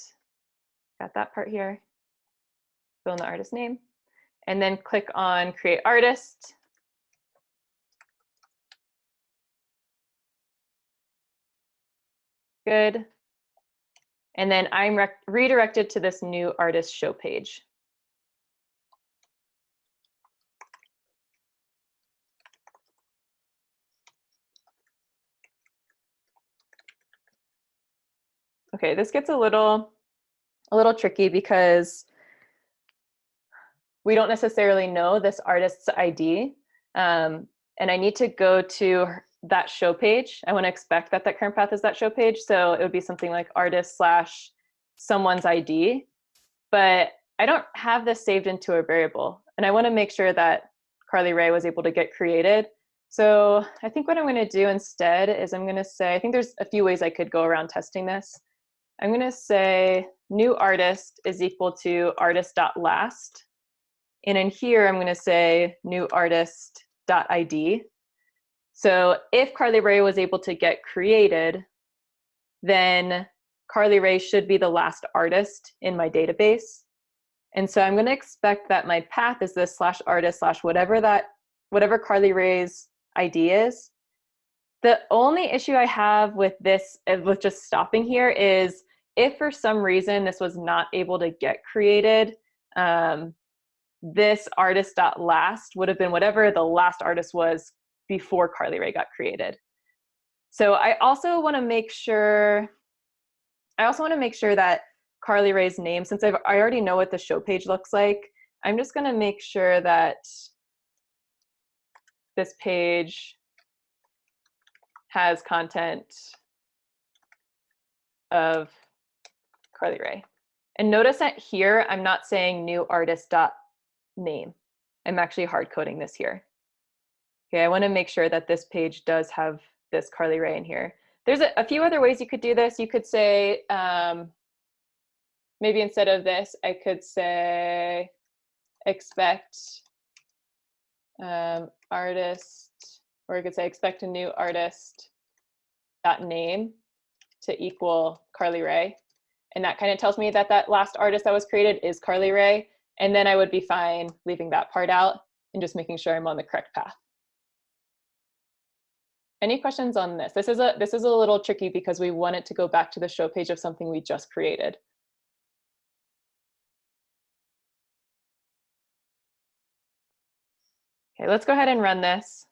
Speaker 1: got that part here. Fill in the artist name. And then click on create artist. Good. And then I'm redirected to this new artist show page. Okay, this gets a little tricky because we don't necessarily know this artist's ID. And I need to go to that show page. I want to expect that that current path is that show page. So it would be something like artist/someone's ID. But I don't have this saved into a variable. And I want to make sure that Carly Ray was able to get created. So I think what I'm going to do instead is I'm going to say, I think there's a few ways I could go around testing this. I'm going to say new artist is equal to artist.last. And in here, I'm going to say new artist.id. So if Carly Ray was able to get created, then Carly Ray should be the last artist in my database. And so I'm going to expect that my path is this /artist/whatever Carly Ray's ID is. The only issue I have with this, with just stopping here, is if for some reason this was not able to get created, this artist.last would have been whatever the last artist was before Carly Ray got created. So I also want to make sure that Carly Ray's name, since I already know what the show page looks like, I'm just going to make sure that this page has content of Carly Ray. And notice that here, I'm not saying new artist.name. I'm actually hard coding this here. Okay, I want to make sure that this page does have this Carly Ray in here. There's a few other ways you could do this. You could say, maybe instead of this, I could say expect artist, or I could say expect a new artist dot name to equal Carly Ray. And that kind of tells me that that last artist that was created is Carly Ray. And then I would be fine leaving that part out and just making sure I'm on the correct path. Any questions on this? This is a little tricky because we want it to go back to the show page of something we just created. Okay, let's go ahead and run this.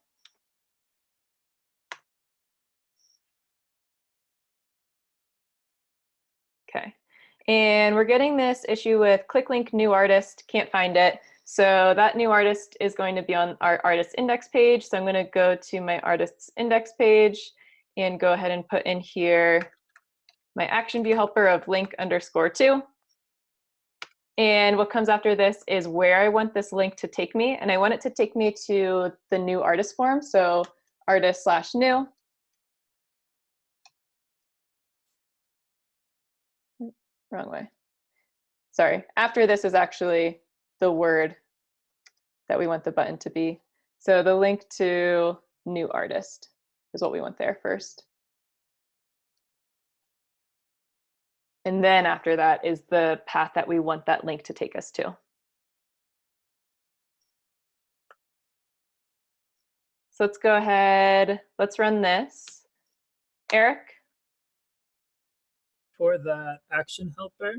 Speaker 1: Okay, and we're getting this issue with click link new artist, can't find it. So that new artist is going to be on our artist index page. So I'm going to go to my artists index page and go ahead and put in here my action view helper of link _2. And what comes after this is where I want this link to take me. And I want it to take me to the new artist form. So artist/new. Wrong way. Sorry. After this is actually the word that we want the button to be. So the link to new artist is what we want there first. And then after that is the path that we want that link to take us to. So let's go ahead, let's run this. Eric?
Speaker 12: For the action helper,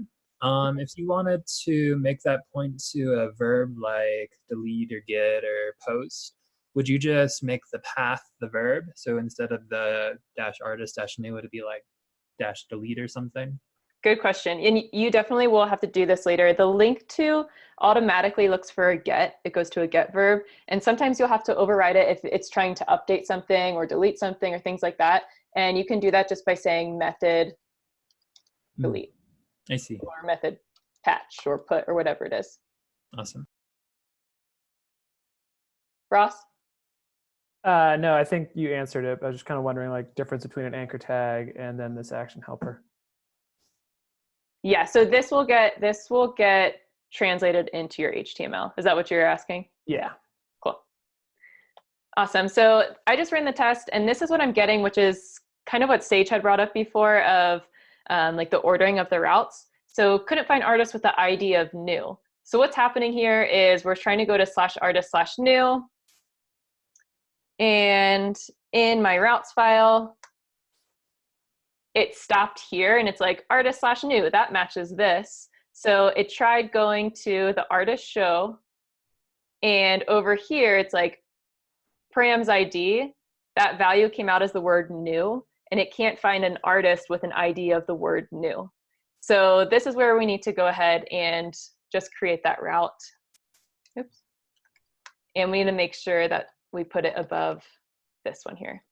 Speaker 12: if you wanted to make that point to a verb like delete or get or post, would you just make the path the verb? So instead of the -artist-new, would it be like -delete or something?
Speaker 1: Good question. And you definitely will have to do this later. The link to automatically looks for a get. It goes to a get verb. And sometimes you'll have to override it if it's trying to update something or delete something or things like that. And you can do that just by saying method delete.
Speaker 12: I see.
Speaker 1: Or method patch or put or whatever it is.
Speaker 12: Awesome.
Speaker 1: Ross?
Speaker 4: No, I think you answered it. I was just kind of wondering like difference between an anchor tag and then this action helper.
Speaker 1: Yeah, so this will get translated into your HTML. Is that what you're asking?
Speaker 4: Yeah.
Speaker 1: Cool. Awesome. So I just ran the test, and this is what I'm getting, which is kind of what Sage had brought up before of like the ordering of the routes. So couldn't find artist with the ID of new. So what's happening here is we're trying to go to /artist/new. And in my routes file, it stopped here and it's like artist/new, that matches this. So it tried going to the artist show, and over here it's like params ID, that value came out as the word new, and it can't find an artist with an ID of the word new. So this is where we need to go ahead and just create that route. Oops. And we need to make sure that we put it above this one here.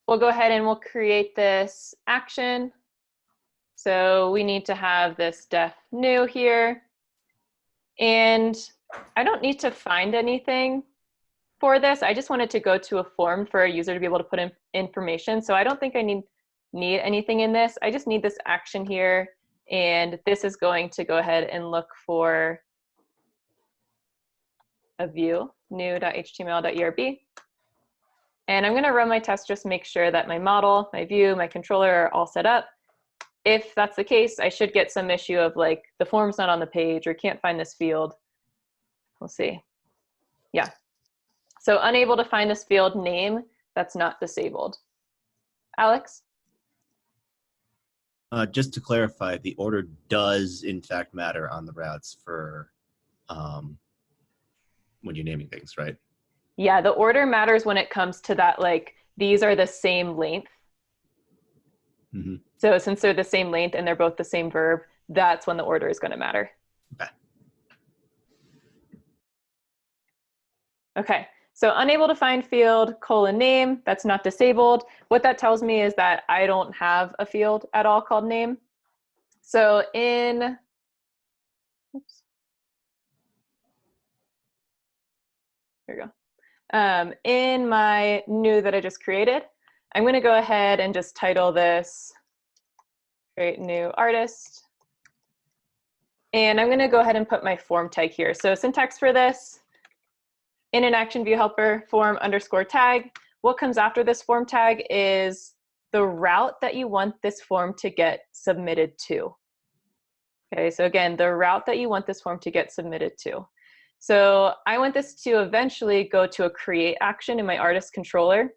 Speaker 1: We'll go ahead and we'll create this action. So we need to have this def new here. And I don't need to find anything for this. I just wanted to go to a form for a user to be able to put in information. So I don't think I need anything in this. I just need this action here. And this is going to go ahead and look for a view, new.html.erb. And I'm going to run my test, just make sure that my model, my view, my controller are all set up. If that's the case, I should get some issue of like the form's not on the page or can't find this field. We'll see. Yeah. So unable to find this field name, that's not disabled. Alex?
Speaker 10: Just to clarify, the order does in fact matter on the routes for when you're naming things, right?
Speaker 1: Yeah, the order matters when it comes to that, like, these are the same length.
Speaker 10: Mm-hmm.
Speaker 1: So since they're the same length and they're both the same verb, that's when the order is going to matter.
Speaker 10: Okay.
Speaker 1: Okay, so unable to find field, :name, that's not disabled. What that tells me is that I don't have a field at all called name. So in, oops. There we go. In my new that I just created, I'm going to go ahead and just title this create new artist. And I'm going to go ahead and put my form tag here. So syntax for this, in an action view helper form underscore tag. What comes after this form tag is the route that you want this form to get submitted to. Okay, so again, the route that you want this form to get submitted to. So I want this to eventually go to a create action in my artist controller.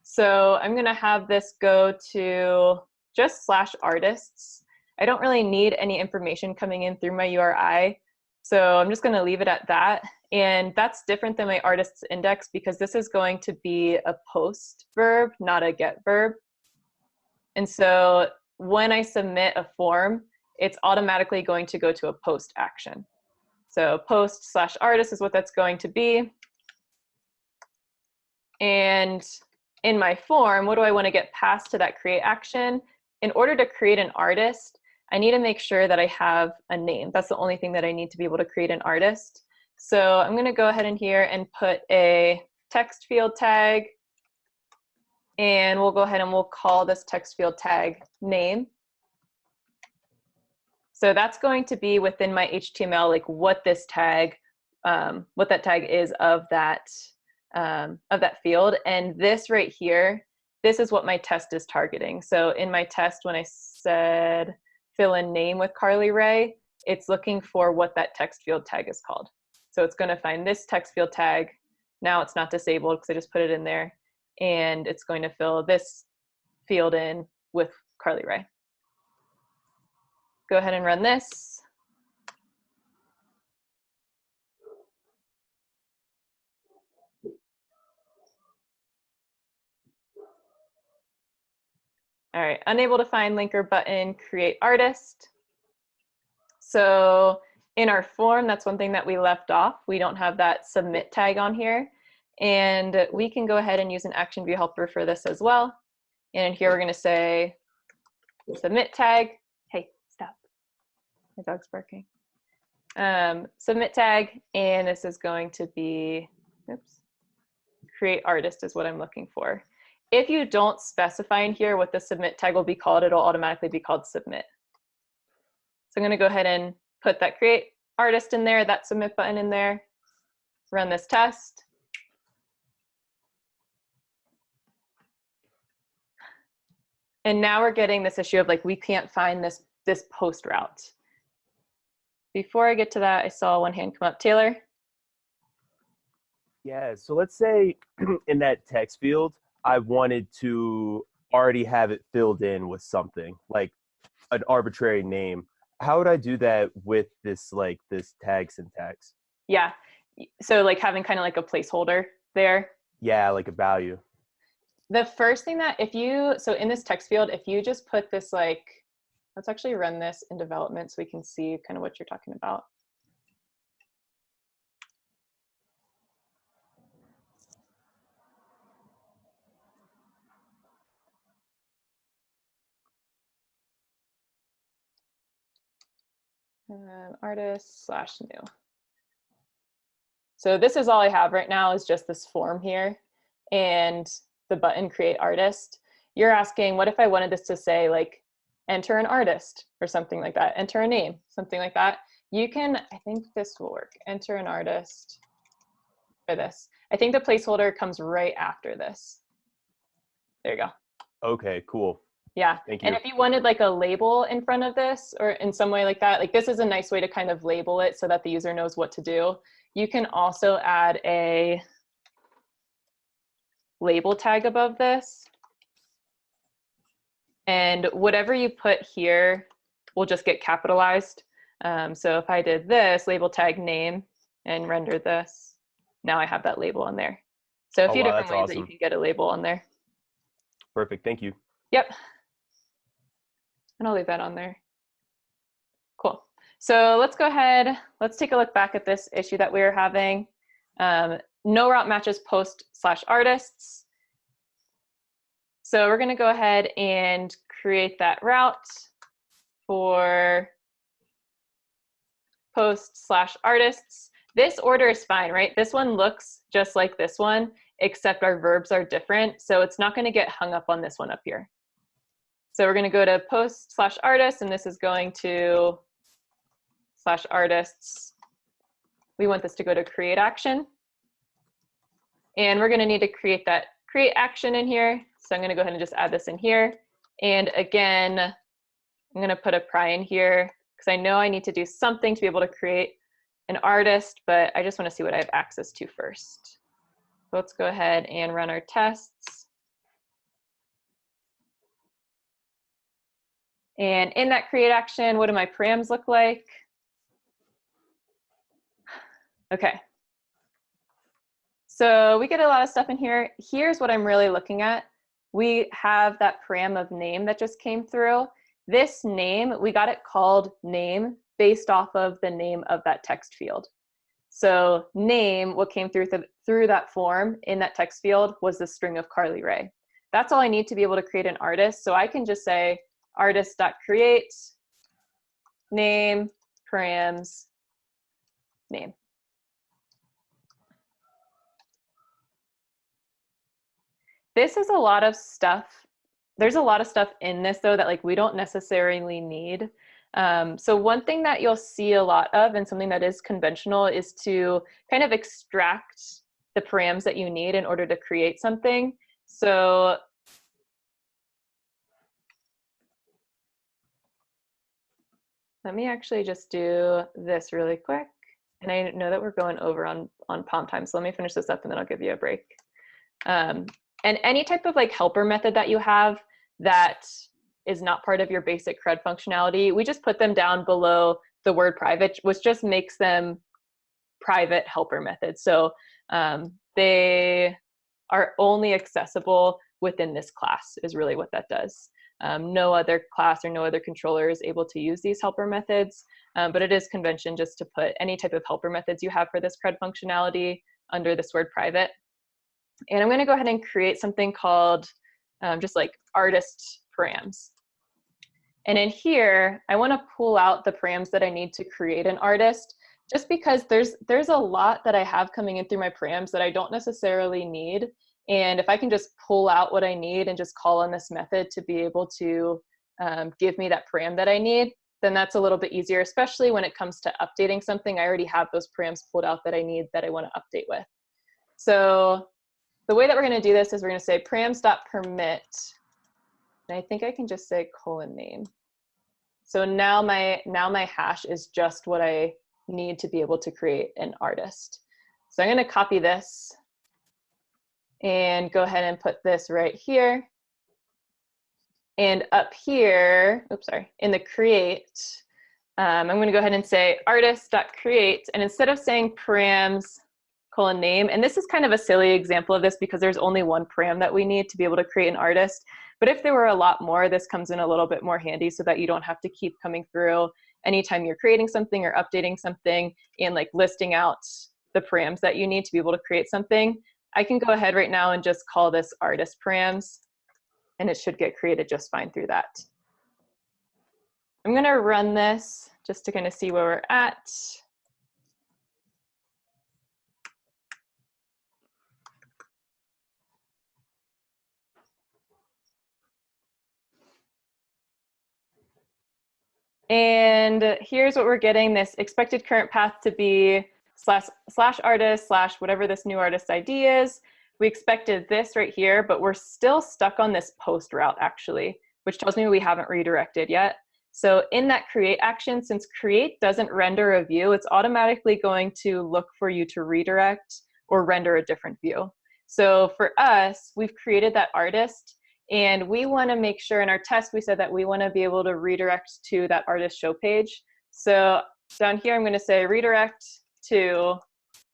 Speaker 1: So I'm going to have this go to just /artists. I don't really need any information coming in through my URI. So I'm just going to leave it at that. And that's different than my artists index because this is going to be a post verb, not a get verb. And so when I submit a form, it's automatically going to go to a post action. So post /artist is what that's going to be. And in my form, what do I want to get passed to that create action? In order to create an artist, I need to make sure that I have a name. That's the only thing that I need to be able to create an artist. So I'm going to go ahead in here and put a text field tag. And we'll go ahead and we'll call this text field tag name. So that's going to be within my HTML, like what this tag, what that tag is of that field. And this right here, this is what my test is targeting. So in my test, when I said fill in name with Carly Ray, it's looking for what that text field tag is called. So it's going to find this text field tag. Now it's not disabled because I just put it in there. And it's going to fill this field in with Carly Ray. Go ahead and run this. All right, unable to find linker button, create artist. So in our form, that's one thing that we left off. We don't have that submit tag on here. And we can go ahead and use an action view helper for this as well. And here we're going to say submit tag. Hey, stop. My dog's barking. Submit tag, and this is going to be, oops, create artist is what I'm looking for. If you don't specify in here what the submit tag will be called, it'll automatically be called submit. So I'm going to go ahead and put that create artist in there, that submit button in there, run this test. And now we're getting this issue of like, we can't find this post route. Before I get to that, I saw one hand come up. Taylor?
Speaker 13: Yeah, so let's say in that text field, I wanted to already have it filled in with something, like an arbitrary name. How would I do that with this, like this tag syntax?
Speaker 1: Yeah, so like having kind of like a placeholder there.
Speaker 13: Yeah, like a value.
Speaker 1: The first thing that so in this text field, if you just put this like, let's actually run this in development so we can see kind of what you're talking about. Artist /new. So this is all I have right now is just this form here and the button create artist. You're asking, what if I wanted this to say like enter an artist or something like that, enter a name, something like that. You can, I think this will work, enter an artist for this. I think the placeholder comes right after this. There you go.
Speaker 13: Okay, cool.
Speaker 1: Yeah,
Speaker 13: thank you.
Speaker 1: And if you wanted like a label in front of this or in some way like that, like this is a nice way to kind of label it so that the user knows what to do. You can also add a label tag above this. And whatever you put here will just get capitalized. So if I did this, label tag name, and render this, now I have that label on there. So a few different ways that you can get a label on there.
Speaker 13: Perfect, thank you.
Speaker 1: Yep. And I'll leave that on there. Cool. So let's go ahead, let's take a look back at this issue that we were having. No route matches post/artists. So we're gonna go ahead and create that route for post/artists. This order is fine, right? This one looks just like this one, except our verbs are different. So it's not gonna get hung up on this one up here. So we're gonna go to post/artists, and this is going to /artists. We want this to go to create action. And we're gonna need to create that create action in here. So I'm gonna go ahead and just add this in here. And again, I'm gonna put a pry in here because I know I need to do something to be able to create an artist, but I just wanna see what I have access to first. So let's go ahead and run our tests. And in that create action, what do my params look like? Okay. So we get a lot of stuff in here. Here's what I'm really looking at. We have that param of name that just came through. This name, we got it called name based off of the name of that text field. So name, what came through that form in that text field was the string of Carly Rae. That's all I need to be able to create an artist. So I can just say artist.create name params name. This is a lot of stuff. There's a lot of stuff in this though that like we don't necessarily need. So one thing that you'll see a lot of and something that is conventional is to kind of extract the params that you need in order to create something. So let me actually just do this really quick. And I know that we're going over on Palm time, so let me finish this up and then I'll give you a break. And any type of like helper method that you have that is not part of your basic CRUD functionality, we just put them down below the word private, which just makes them private helper methods. So they are only accessible within this class is really what that does. No other class or no other controller is able to use these helper methods, but it is convention just to put any type of helper methods you have for this CRUD functionality under this word private. And I'm gonna go ahead and create something called just like artist params. And in here, I wanna pull out the params that I need to create an artist, just because there's a lot that I have coming in through my params that I don't necessarily need. And if I can just pull out what I need and just call on this method to be able to give me that param that I need, then that's a little bit easier, especially when it comes to updating something. I already have those params pulled out that I need that I wanna update with. So the way that we're gonna do this is we're gonna say params.permit, and I think I can just say :name. So now my hash is just what I need to be able to create an artist. So I'm gonna copy this and go ahead and put this right here. And up here, oops, sorry, in the create, I'm gonna go ahead and say artist.create, and instead of saying params :name, and this is kind of a silly example of this because there's only one param that we need to be able to create an artist. But if there were a lot more, this comes in a little bit more handy so that you don't have to keep coming through anytime you're creating something or updating something and like listing out the params that you need to be able to create something. I can go ahead right now and just call this artist params, and it should get created just fine through that. I'm gonna run this just to kind of see where we're at. And here's what we're getting, this expected current path to be /artist/ whatever this new artist ID is. We expected this right here, but we're still stuck on this post route actually, which tells me we haven't redirected yet. So in that create action, since create doesn't render a view, it's automatically going to look for you to redirect or render a different view. So for us, we've created that artist, And we want to make sure in our test, we said that we want to be able to redirect to that artist show page. So down here, I'm going to say redirect to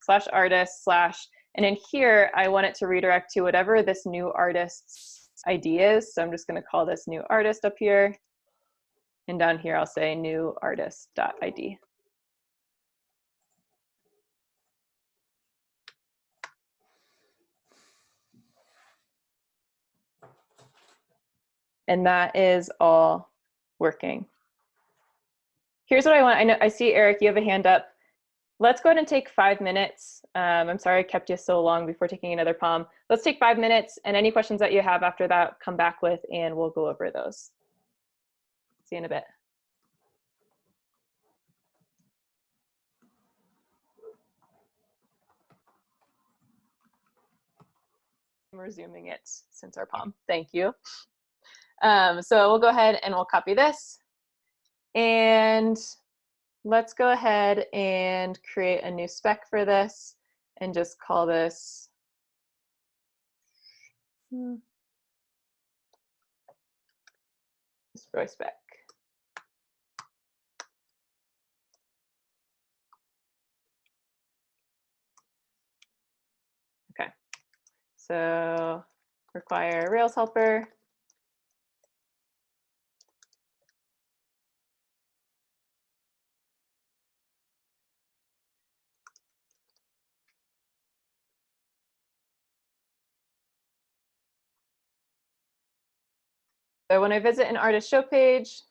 Speaker 1: /artist/ and in here, I want it to redirect to whatever this new artist's ID is. So I'm just going to call this new artist up here. And down here, I'll say new artist.id. And that is all working. Here's what I want. I see, Eric, you have a hand up. Let's go ahead and take 5 minutes. I'm sorry I kept you so long before taking another POM. Let's take 5 minutes, and any questions that you have after that, come back with, and we'll go over those. See you in a bit. I'm resuming it since our POM. Thank you. So we'll go ahead and we'll copy this. And let's go ahead and create a new spec for this and just call this Roy spec. Okay, so require Rails helper. So when I visit an artist show page,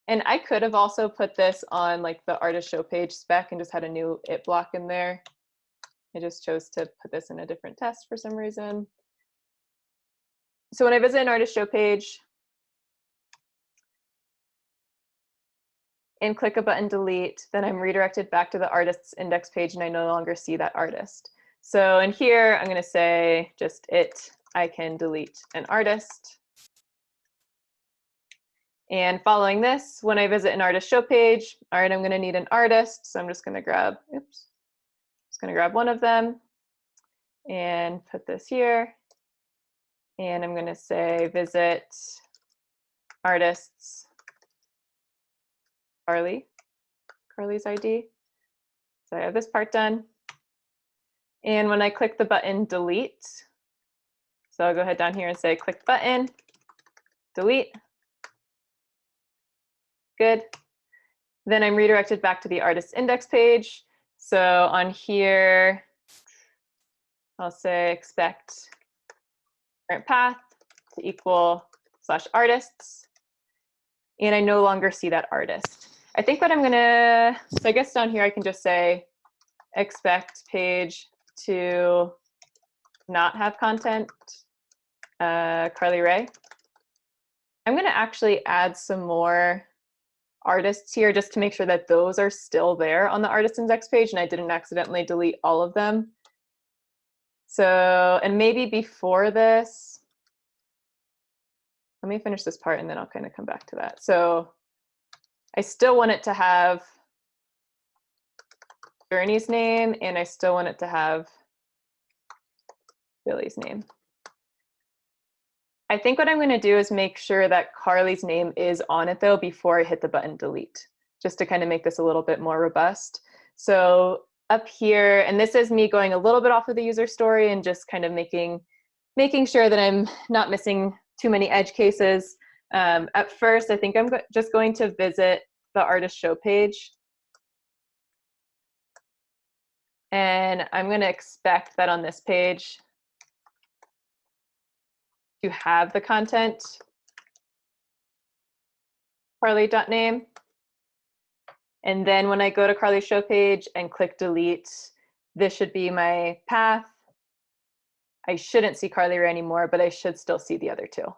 Speaker 1: and I could have also put this on like the artist show page spec and just had a new it block in there. I just chose to put this in a different test for some reason. So when I visit an artist show page and click a button delete, then I'm redirected back to the artist's index page and I no longer see that artist. So in here, I'm gonna say just I can delete an artist. And following this, when I visit an artist show page, all right, I'm going to need an artist. So I'm just going to grab, one of them and put this here. And I'm going to say visit artists Carly's ID. So I have this part done. And when I click the button delete, so I'll go ahead down here and say click button, delete. Good. Then I'm redirected back to the artist index page. So on here, I'll say expect current path to equal /artists. And I no longer see that artist. I think what I'm gonna, so I guess down here I can just say expect page to not have content, Carly Ray. I'm gonna actually add some more artists here just to make sure that those are still there on the artist index page and I didn't accidentally delete all of them. So, and maybe before this, let me finish this part and then I'll kind of come back to that. So I still want it to have Journey's name and I still want it to have Billy's name. I think what I'm going to do is make sure that Carly's name is on it though before I hit the button delete, just to kind of make this a little bit more robust. So up here, and this is me going a little bit off of the user story and just kind of making sure that I'm not missing too many edge cases. At first, I think I'm just going to visit the artist show page. And I'm going to expect that on this page to have the content Carly.name. And then when I go to Carly's show page and click delete, this should be my path. I shouldn't see Carly Ray anymore, but I should still see the other two.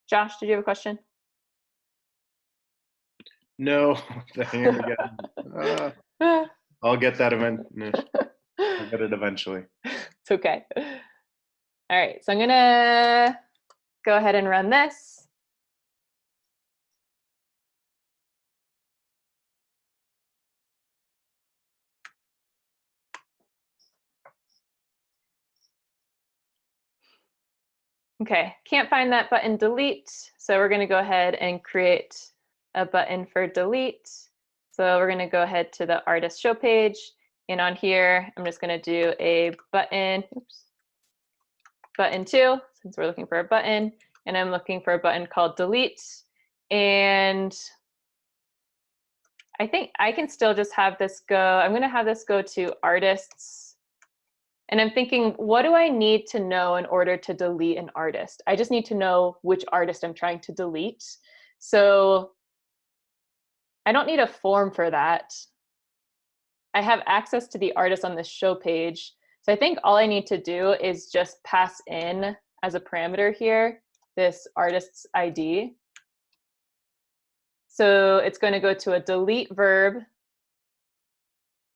Speaker 1: Josh, did you have a question?
Speaker 3: No, the hand again. I'll get that I'll get it eventually.
Speaker 1: It's okay. All right, so I'm gonna go ahead and run this. Okay, can't find that button delete. So we're going to go ahead and create a button for delete. So we're going to go ahead to the artist show page. And on here, I'm just going to do a button, button 2, since we're looking for a button. And I'm looking for a button called delete. And I think I can still just have this go. I'm going to have this go to artists. And I'm thinking, what do I need to know in order to delete an artist? I just need to know which artist I'm trying to delete. So I don't need a form for that. I have access to the artist on this show page. So I think all I need to do is just pass in as a parameter here, this artist's ID. So it's going to go to a delete verb.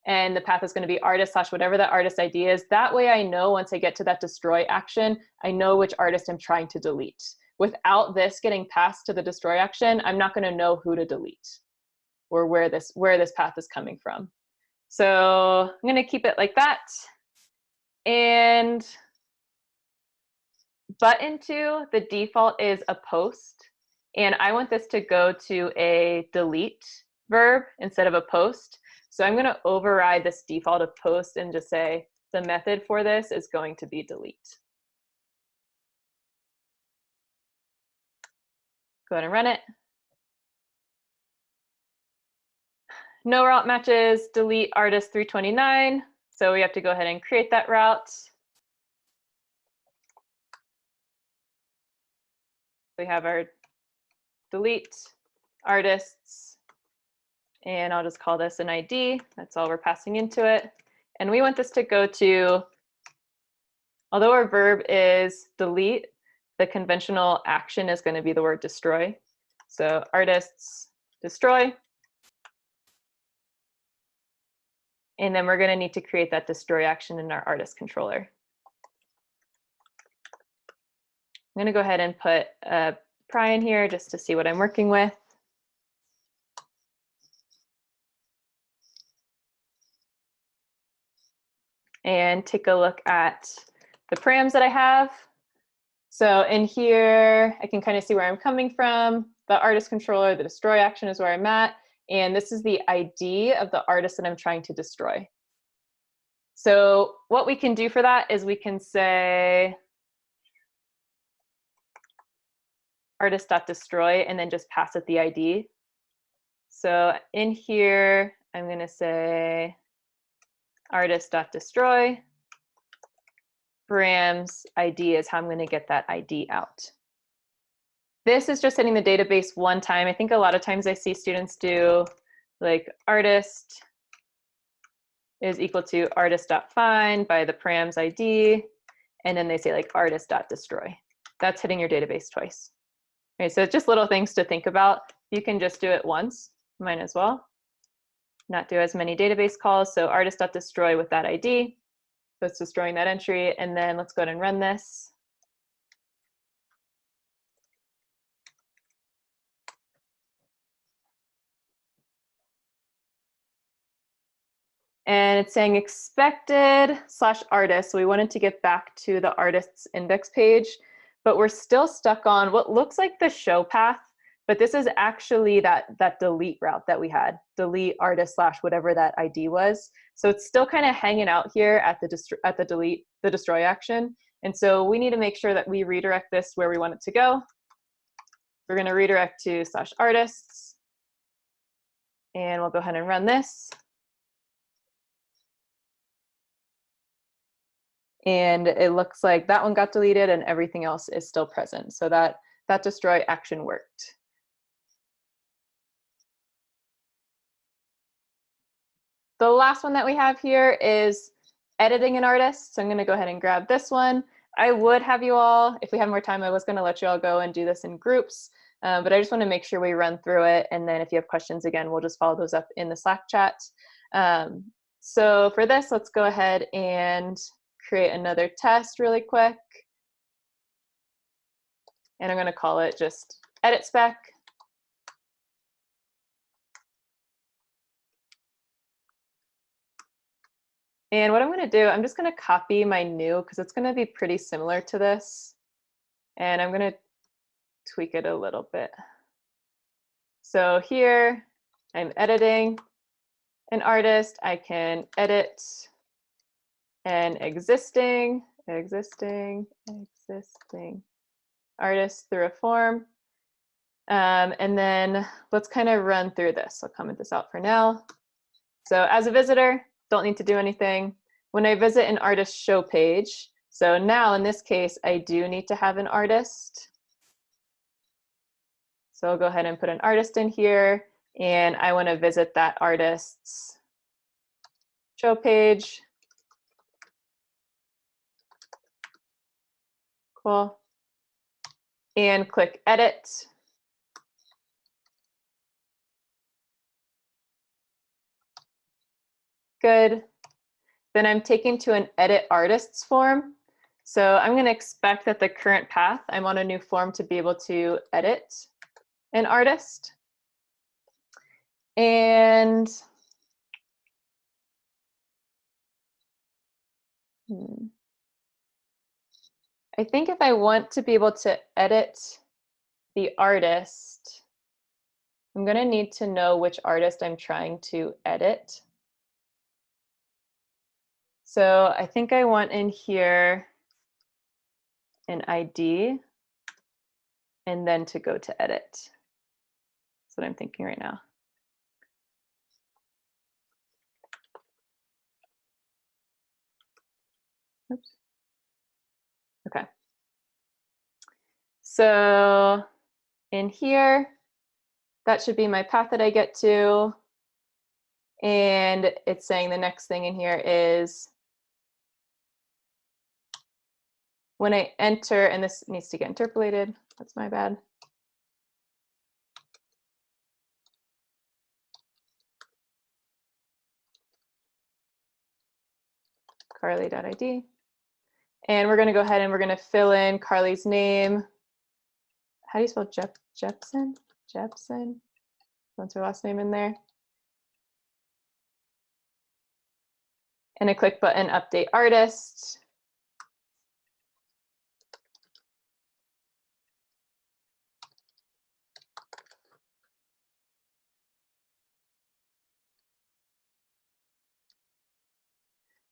Speaker 1: And the path is going to be artist / whatever that artist ID is. That way I know once I get to that destroy action, I know which artist I'm trying to delete. Without this getting passed to the destroy action, I'm not going to know who to delete or where this path is coming from. So I'm going to keep it like that. And button 2, the default is a post. And I want this to go to a delete verb instead of a post. So I'm going to override this default of post and just say the method for this is going to be delete. Go ahead and run it. No route matches delete artist 329. So we have to go ahead and create that route. We have our delete artists. And I'll just call this an ID. That's all we're passing into it. And we want this to go to, although our verb is delete, the conventional action is going to be the word destroy. So artists destroy. And then we're going to need to create that destroy action in our artist controller. I'm going to go ahead and put a pry in here just to see what I'm working with. And take a look at the params that I have. So in here, I can kind of see where I'm coming from. The artist controller, the destroy action is where I'm at. And this is the ID of the artist that I'm trying to destroy. So what we can do for that is we can say artist.destroy and then just pass it the ID. So in here, I'm going to say artist.destroy. Params ID is how I'm going to get that ID out. This is just hitting the database one time. I think a lot of times I see students do like artist is equal to artist.find by the params ID, and then they say like artist.destroy. That's hitting your database twice. Okay, so it's just little things to think about. You can just do it once, might as well. Not do as many database calls. So artist.destroy with that ID. So it's destroying that entry. And then let's go ahead and run this. And it's saying expected /artist. So we wanted to get back to the artist's index page, but we're still stuck on what looks like the show path, but this is actually that delete route that we had, delete artist / whatever that ID was. So it's still kind of hanging out here at the destroy action. And so we need to make sure that we redirect this where we want it to go. We're going to redirect to /artists, and we'll go ahead and run this. And it looks like that one got deleted and everything else is still present. So that destroy action worked. The last one that we have here is editing an artist. So I'm going to go ahead and grab this one. I would have you all, if we had more time, I was going to let you all go and do this in groups. But I just want to make sure we run through it. And then if you have questions, again, we'll just follow those up in the Slack chat. So for this, let's go ahead and create another test really quick. And I'm going to call it just edit spec. And what I'm going to do, I'm just going to copy my new, because it's going to be pretty similar to this. And I'm going to tweak it a little bit. So here I'm editing an artist. I can edit an existing artist through a form. And then let's kind of run through this. I'll comment this out for now. So as a visitor, don't need to do anything. When I visit an artist show page, so now in this case, I do need to have an artist. So I'll go ahead and put an artist in here, and I want to visit that artist's show page. Cool. And click edit. Good. Then I'm taken to an edit artists form. So I'm going to expect that the current path, I'm on a new form to be able to edit an artist. And I think if I want to be able to edit the artist, I'm going to need to know which artist I'm trying to edit. So I think I want in here an ID and then to go to edit. That's what I'm thinking right now. Oops. Okay. So in here, that should be my path that I get to. And it's saying the next thing in here is when I enter, and this needs to get interpolated. That's my bad. Carly.id. And we're going to go ahead and we're going to fill in Carly's name. How do you spell Jepson? Jepson? What's her last name in there? And I click button update artist.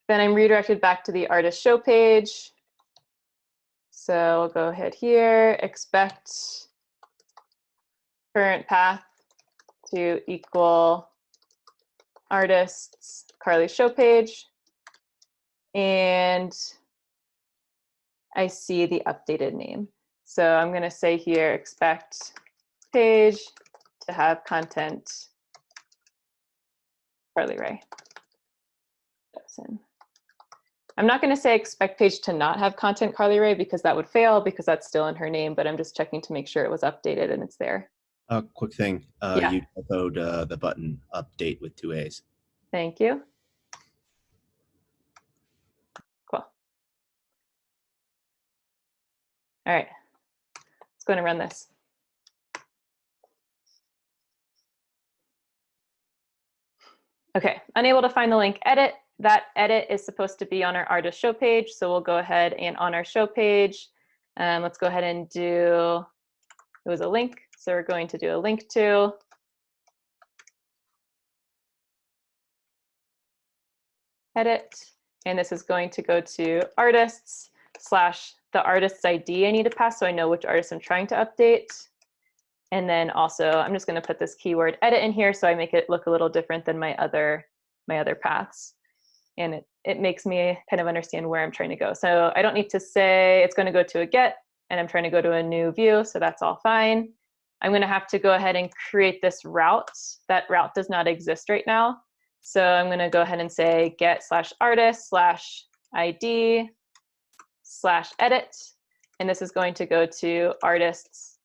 Speaker 1: Then I'm redirected back to the artist show page. So I'll go ahead here, expect current path to equal artists Carly show page. And I see the updated name. So I'm going to say here, expect page to have content Carly Ray Jepson. I'm not going to say expect page to not have content Carly Ray because that would fail because that's still in her name, but I'm just checking to make sure it was updated and it's there.
Speaker 14: Quick thing,
Speaker 1: Yeah.
Speaker 14: you typoed the button update with 2 A's.
Speaker 1: Thank you. Cool. All right, let's go ahead and run this. Okay, unable to find the link edit. That edit is supposed to be on our artist show page. So we'll go ahead and on our show page, let's go ahead and do, it was a link. So we're going to do a link to. Edit, and this is going to go to artists / the artist's ID I need to pass so I know which artist I'm trying to update. And then also I'm just going to put this keyword edit in here so I make it look a little different than my other paths. And it makes me kind of understand where I'm trying to go. So I don't need to say it's going to go to a get and I'm trying to go to a new view, so that's all fine. I'm going to have to go ahead and create this route. That route does not exist right now. So I'm going to go ahead and say get /artist /ID /edit. And this is going to go to artists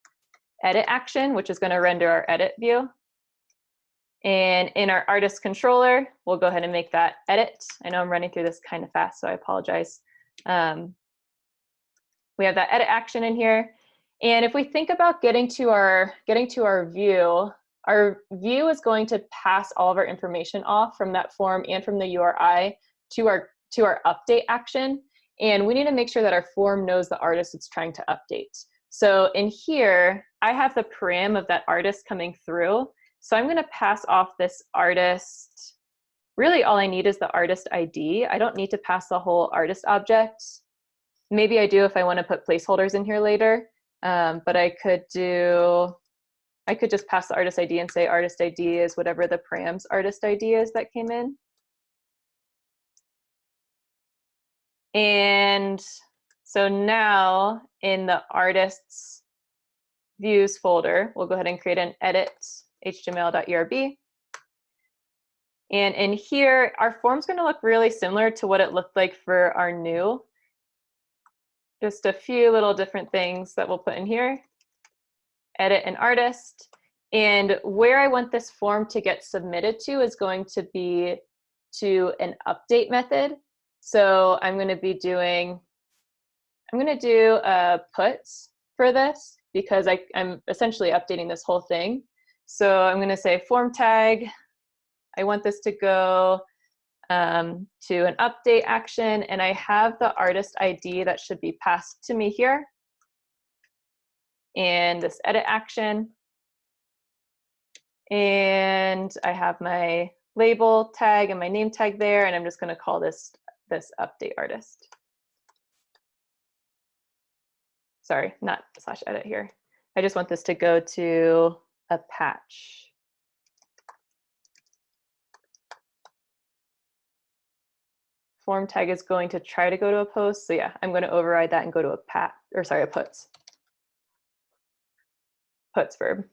Speaker 1: edit action, which is going to render our edit view. And in our artist controller, we'll go ahead and make that edit. I know I'm running through this kind of fast, so I apologize. We have that edit action in here. And if we think about getting to our view is going to pass all of our information off from that form and from the URI to our update action. And we need to make sure that our form knows the artist it's trying to update. So in here, I have the param of that artist coming through. So I'm going to pass off this artist. Really, all I need is the artist ID. I don't need to pass the whole artist object. Maybe I do if I want to put placeholders in here later. But I could just pass the artist ID and say artist ID is whatever the param's artist ID is that came in. And so now in the artists views folder, we'll go ahead and create an edit html.erb. And in here, our form's going to look really similar to what it looked like for our new. Just a few little different things that we'll put in here. Edit an artist. And where I want this form to get submitted to is going to be to an update method. So I'm going to do puts for this because I'm essentially updating this whole thing. So I'm going to say form tag. I want this to go to an update action, and I have the artist ID that should be passed to me here. And this edit action. And I have my label tag and my name tag there, and I'm just going to call this update artist. Sorry, not /edit here. I just want this to go to a patch. Form tag is going to try to go to a post. So yeah, I'm going to override that and go to a puts verb.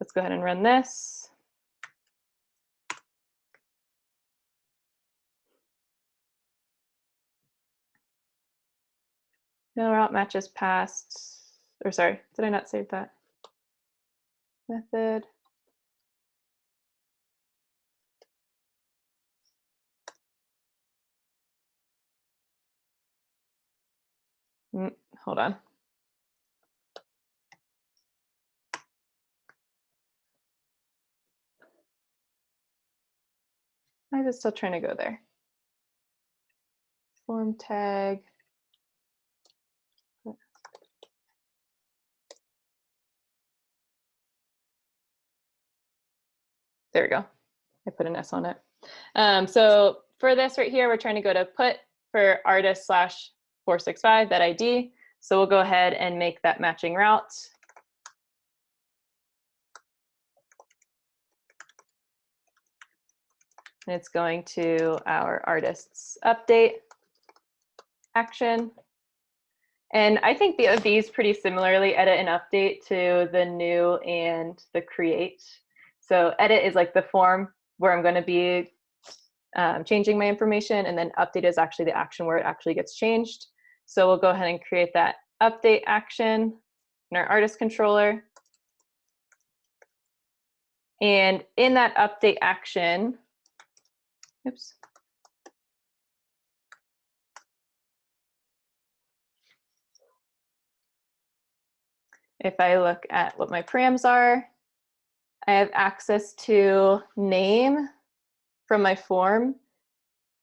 Speaker 1: Let's go ahead and run this. No route matches passed, or sorry, did I not save that? Method. Hold on. I was still trying to go there. Form tag. There we go. I put an S on it. So for this right here, we're trying to go to put for artist /465, that ID. So we'll go ahead and make that matching route. And it's going to our artist's update action. And I think of these pretty similarly, edit and update, to the new and the create. So edit is like the form where I'm going to be changing my information, and then update is actually the action where it actually gets changed. So we'll go ahead and create that update action in our artist controller. And in that update action, oops. If I look at what my params are, I have access to name from my form,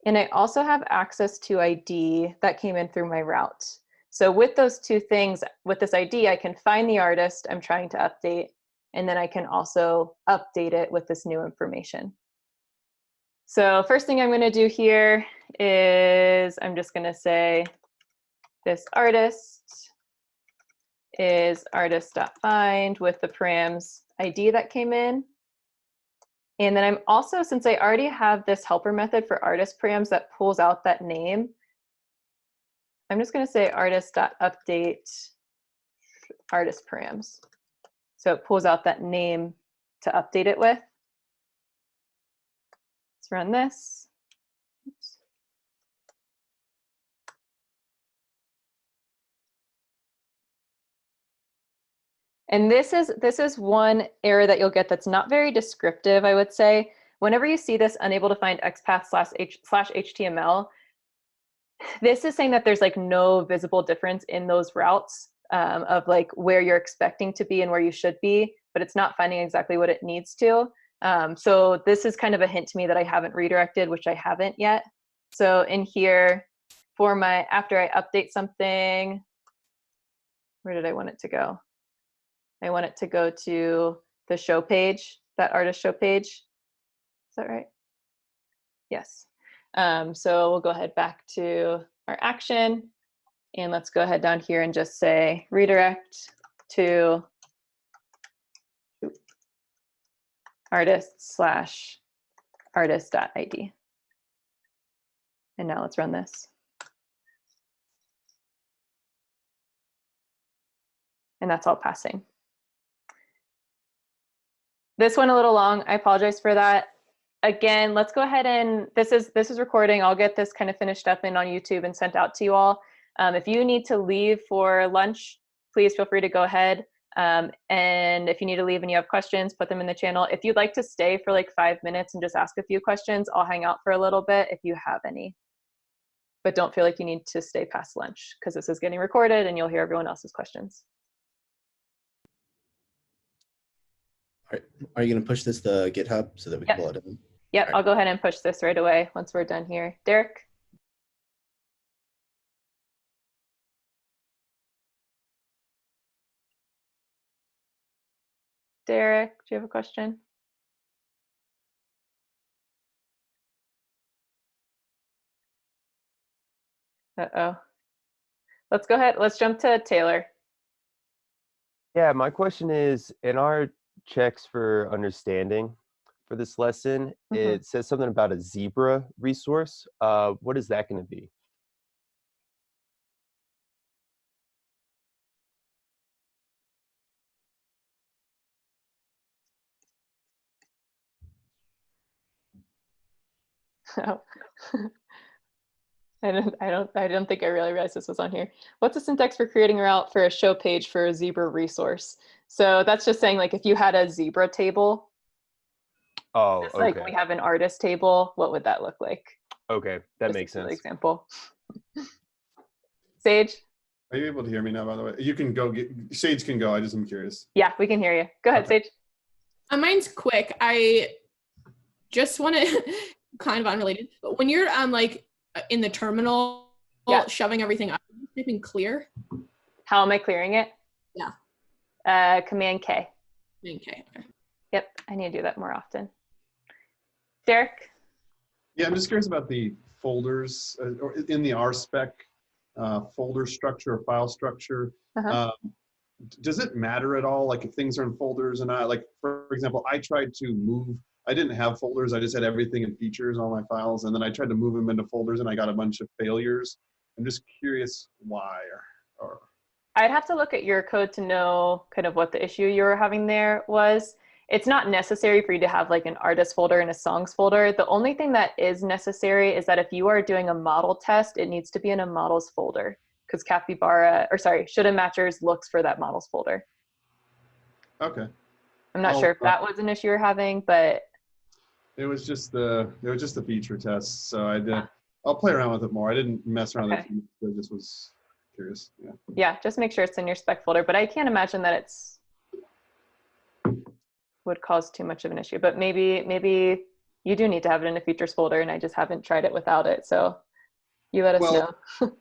Speaker 1: and I also have access to ID that came in through my route. So with those two things, with this ID, I can find the artist I'm trying to update, and then I can also update it with this new information. So first thing I'm going to do here is I'm just going to say this artist is artist.find with the params ID that came in. And then I'm also, since I already have this helper method for artist params that pulls out that name, I'm just going to say artist.update artist params. So it pulls out that name to update it with. Let's run this. Oops. And this is one error that you'll get that's not very descriptive, I would say. Whenever you see this unable to find XPath/HTML, this is saying that there's like no visible difference in those routes of like where you're expecting to be and where you should be, but it's not finding exactly what it needs to. So this is kind of a hint to me that I haven't redirected, which I haven't yet. So in here, for my, after I update something, where did I want it to go? I want it to go to the show page, that artist show page. Is that right? Yes. So we'll go ahead back to our action, and let's go ahead down here and just say redirect to artist/artist.id. And now let's run this. And that's all passing. This went a little long. I apologize for that. Again, let's go ahead and this is recording. I'll get this kind of finished up and on YouTube and sent out to you all. If you need to leave for lunch, please feel free to go ahead. And if you need to leave and you have questions, put them in the channel. If you'd like to stay for like 5 minutes and just ask a few questions, I'll hang out for a little bit if you have any. But don't feel like you need to stay past lunch because this is getting recorded and you'll hear everyone else's questions.
Speaker 14: Are you going to push this to GitHub so that we can pull it in?
Speaker 1: Yep, I'll go ahead and push this right away once we're done here. Derek? Derek, do you have a question? Uh-oh. Let's go ahead. Let's jump to Taylor.
Speaker 13: Yeah, my question is, in our checks for understanding for this lesson, it says something about a zebra resource. What is that going to be?
Speaker 1: Oh. I don't think I really realized this was on here. What's the syntax for creating a route for a show page for a zebra resource? So that's just saying, like, if you had a zebra table,
Speaker 13: oh,
Speaker 1: like we have an artist table, what would that look like?
Speaker 13: Okay, that makes sense.
Speaker 1: Example. Sage?
Speaker 15: Are you able to hear me now, by the way? You can go, Sage can go, I just am curious.
Speaker 1: Yeah, we can hear you. Go ahead, Sage.
Speaker 2: Mine's quick. I just want to, kind of unrelated, but when you're like in the terminal, shoving everything up, typing clear.
Speaker 1: How am I clearing it?
Speaker 2: Yeah.
Speaker 1: Command K.
Speaker 2: Command K, okay.
Speaker 1: Yep, I need to do that more often. Derek?
Speaker 15: Yeah, I'm just curious about the folders or in the RSpec folder structure or file structure. Does it matter at all, like if things are in folders and like, for example, I tried to move, I didn't have folders, I just had everything in features on my files, and then I tried to move them into folders and I got a bunch of failures. I'm just curious why or
Speaker 1: I'd have to look at your code to know kind of what the issue you were having there was. It's not necessary for you to have like an artist folder and a songs folder. The only thing that is necessary is that if you are doing a model test, it needs to be in a models folder because Capybara, or sorry, Shoulda Matchers looks for that models folder.
Speaker 15: Okay.
Speaker 1: I'm not sure if that was an issue you're having, but
Speaker 15: it was just the feature test. So I did. I'll play around with it more. I didn't mess around with it. I just was curious. Yeah.
Speaker 1: Yeah, just make sure it's in your spec folder. But I can't imagine that it's would cause too much of an issue. But maybe you do need to have it in a features folder, and I just haven't tried it without it. So you let us know.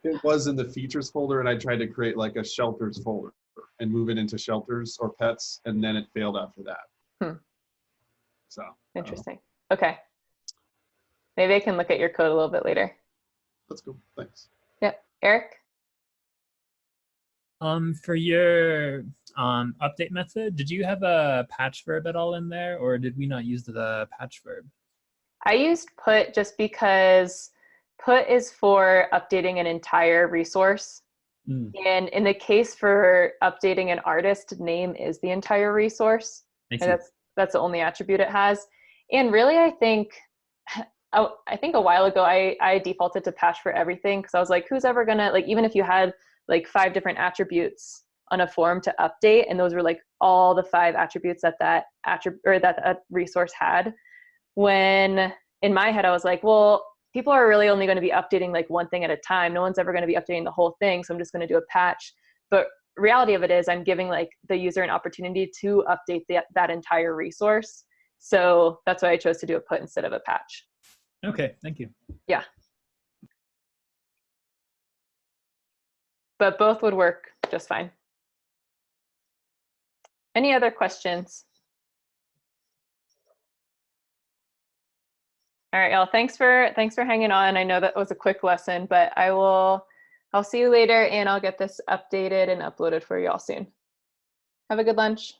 Speaker 15: It was in the features folder, and I tried to create like a shelters folder and move it into shelters or pets, and then it failed after that. So
Speaker 1: interesting. Okay. Maybe I can look at your code a little bit later.
Speaker 15: That's cool. Thanks.
Speaker 1: Yep. Eric?
Speaker 12: For your update method, did you have a patch verb at all in there, or did we not use the patch verb?
Speaker 1: I used put just because put is for updating an entire resource. And in the case for updating an artist, name is the entire resource. And that's the only attribute it has. And really, I think a while ago, I defaulted to patch for everything because I was like, who's ever gonna, like, even if you had like 5 different attributes on a form to update, and those were like all the 5 attributes that resource had, when in my head I was like, well, people are really only going to be updating like one thing at a time. No one's ever going to be updating the whole thing, so I'm just going to do a patch. But reality of it is I'm giving like the user an opportunity to update that entire resource. So that's why I chose to do a put instead of a patch.
Speaker 12: Okay, thank you.
Speaker 1: Yeah. but both would work just fine. Any other questions? All right, y'all. Thanks for hanging on. I know that was a quick lesson, but I'll see you later, and I'll get this updated and uploaded for y'all soon. Have a good lunch.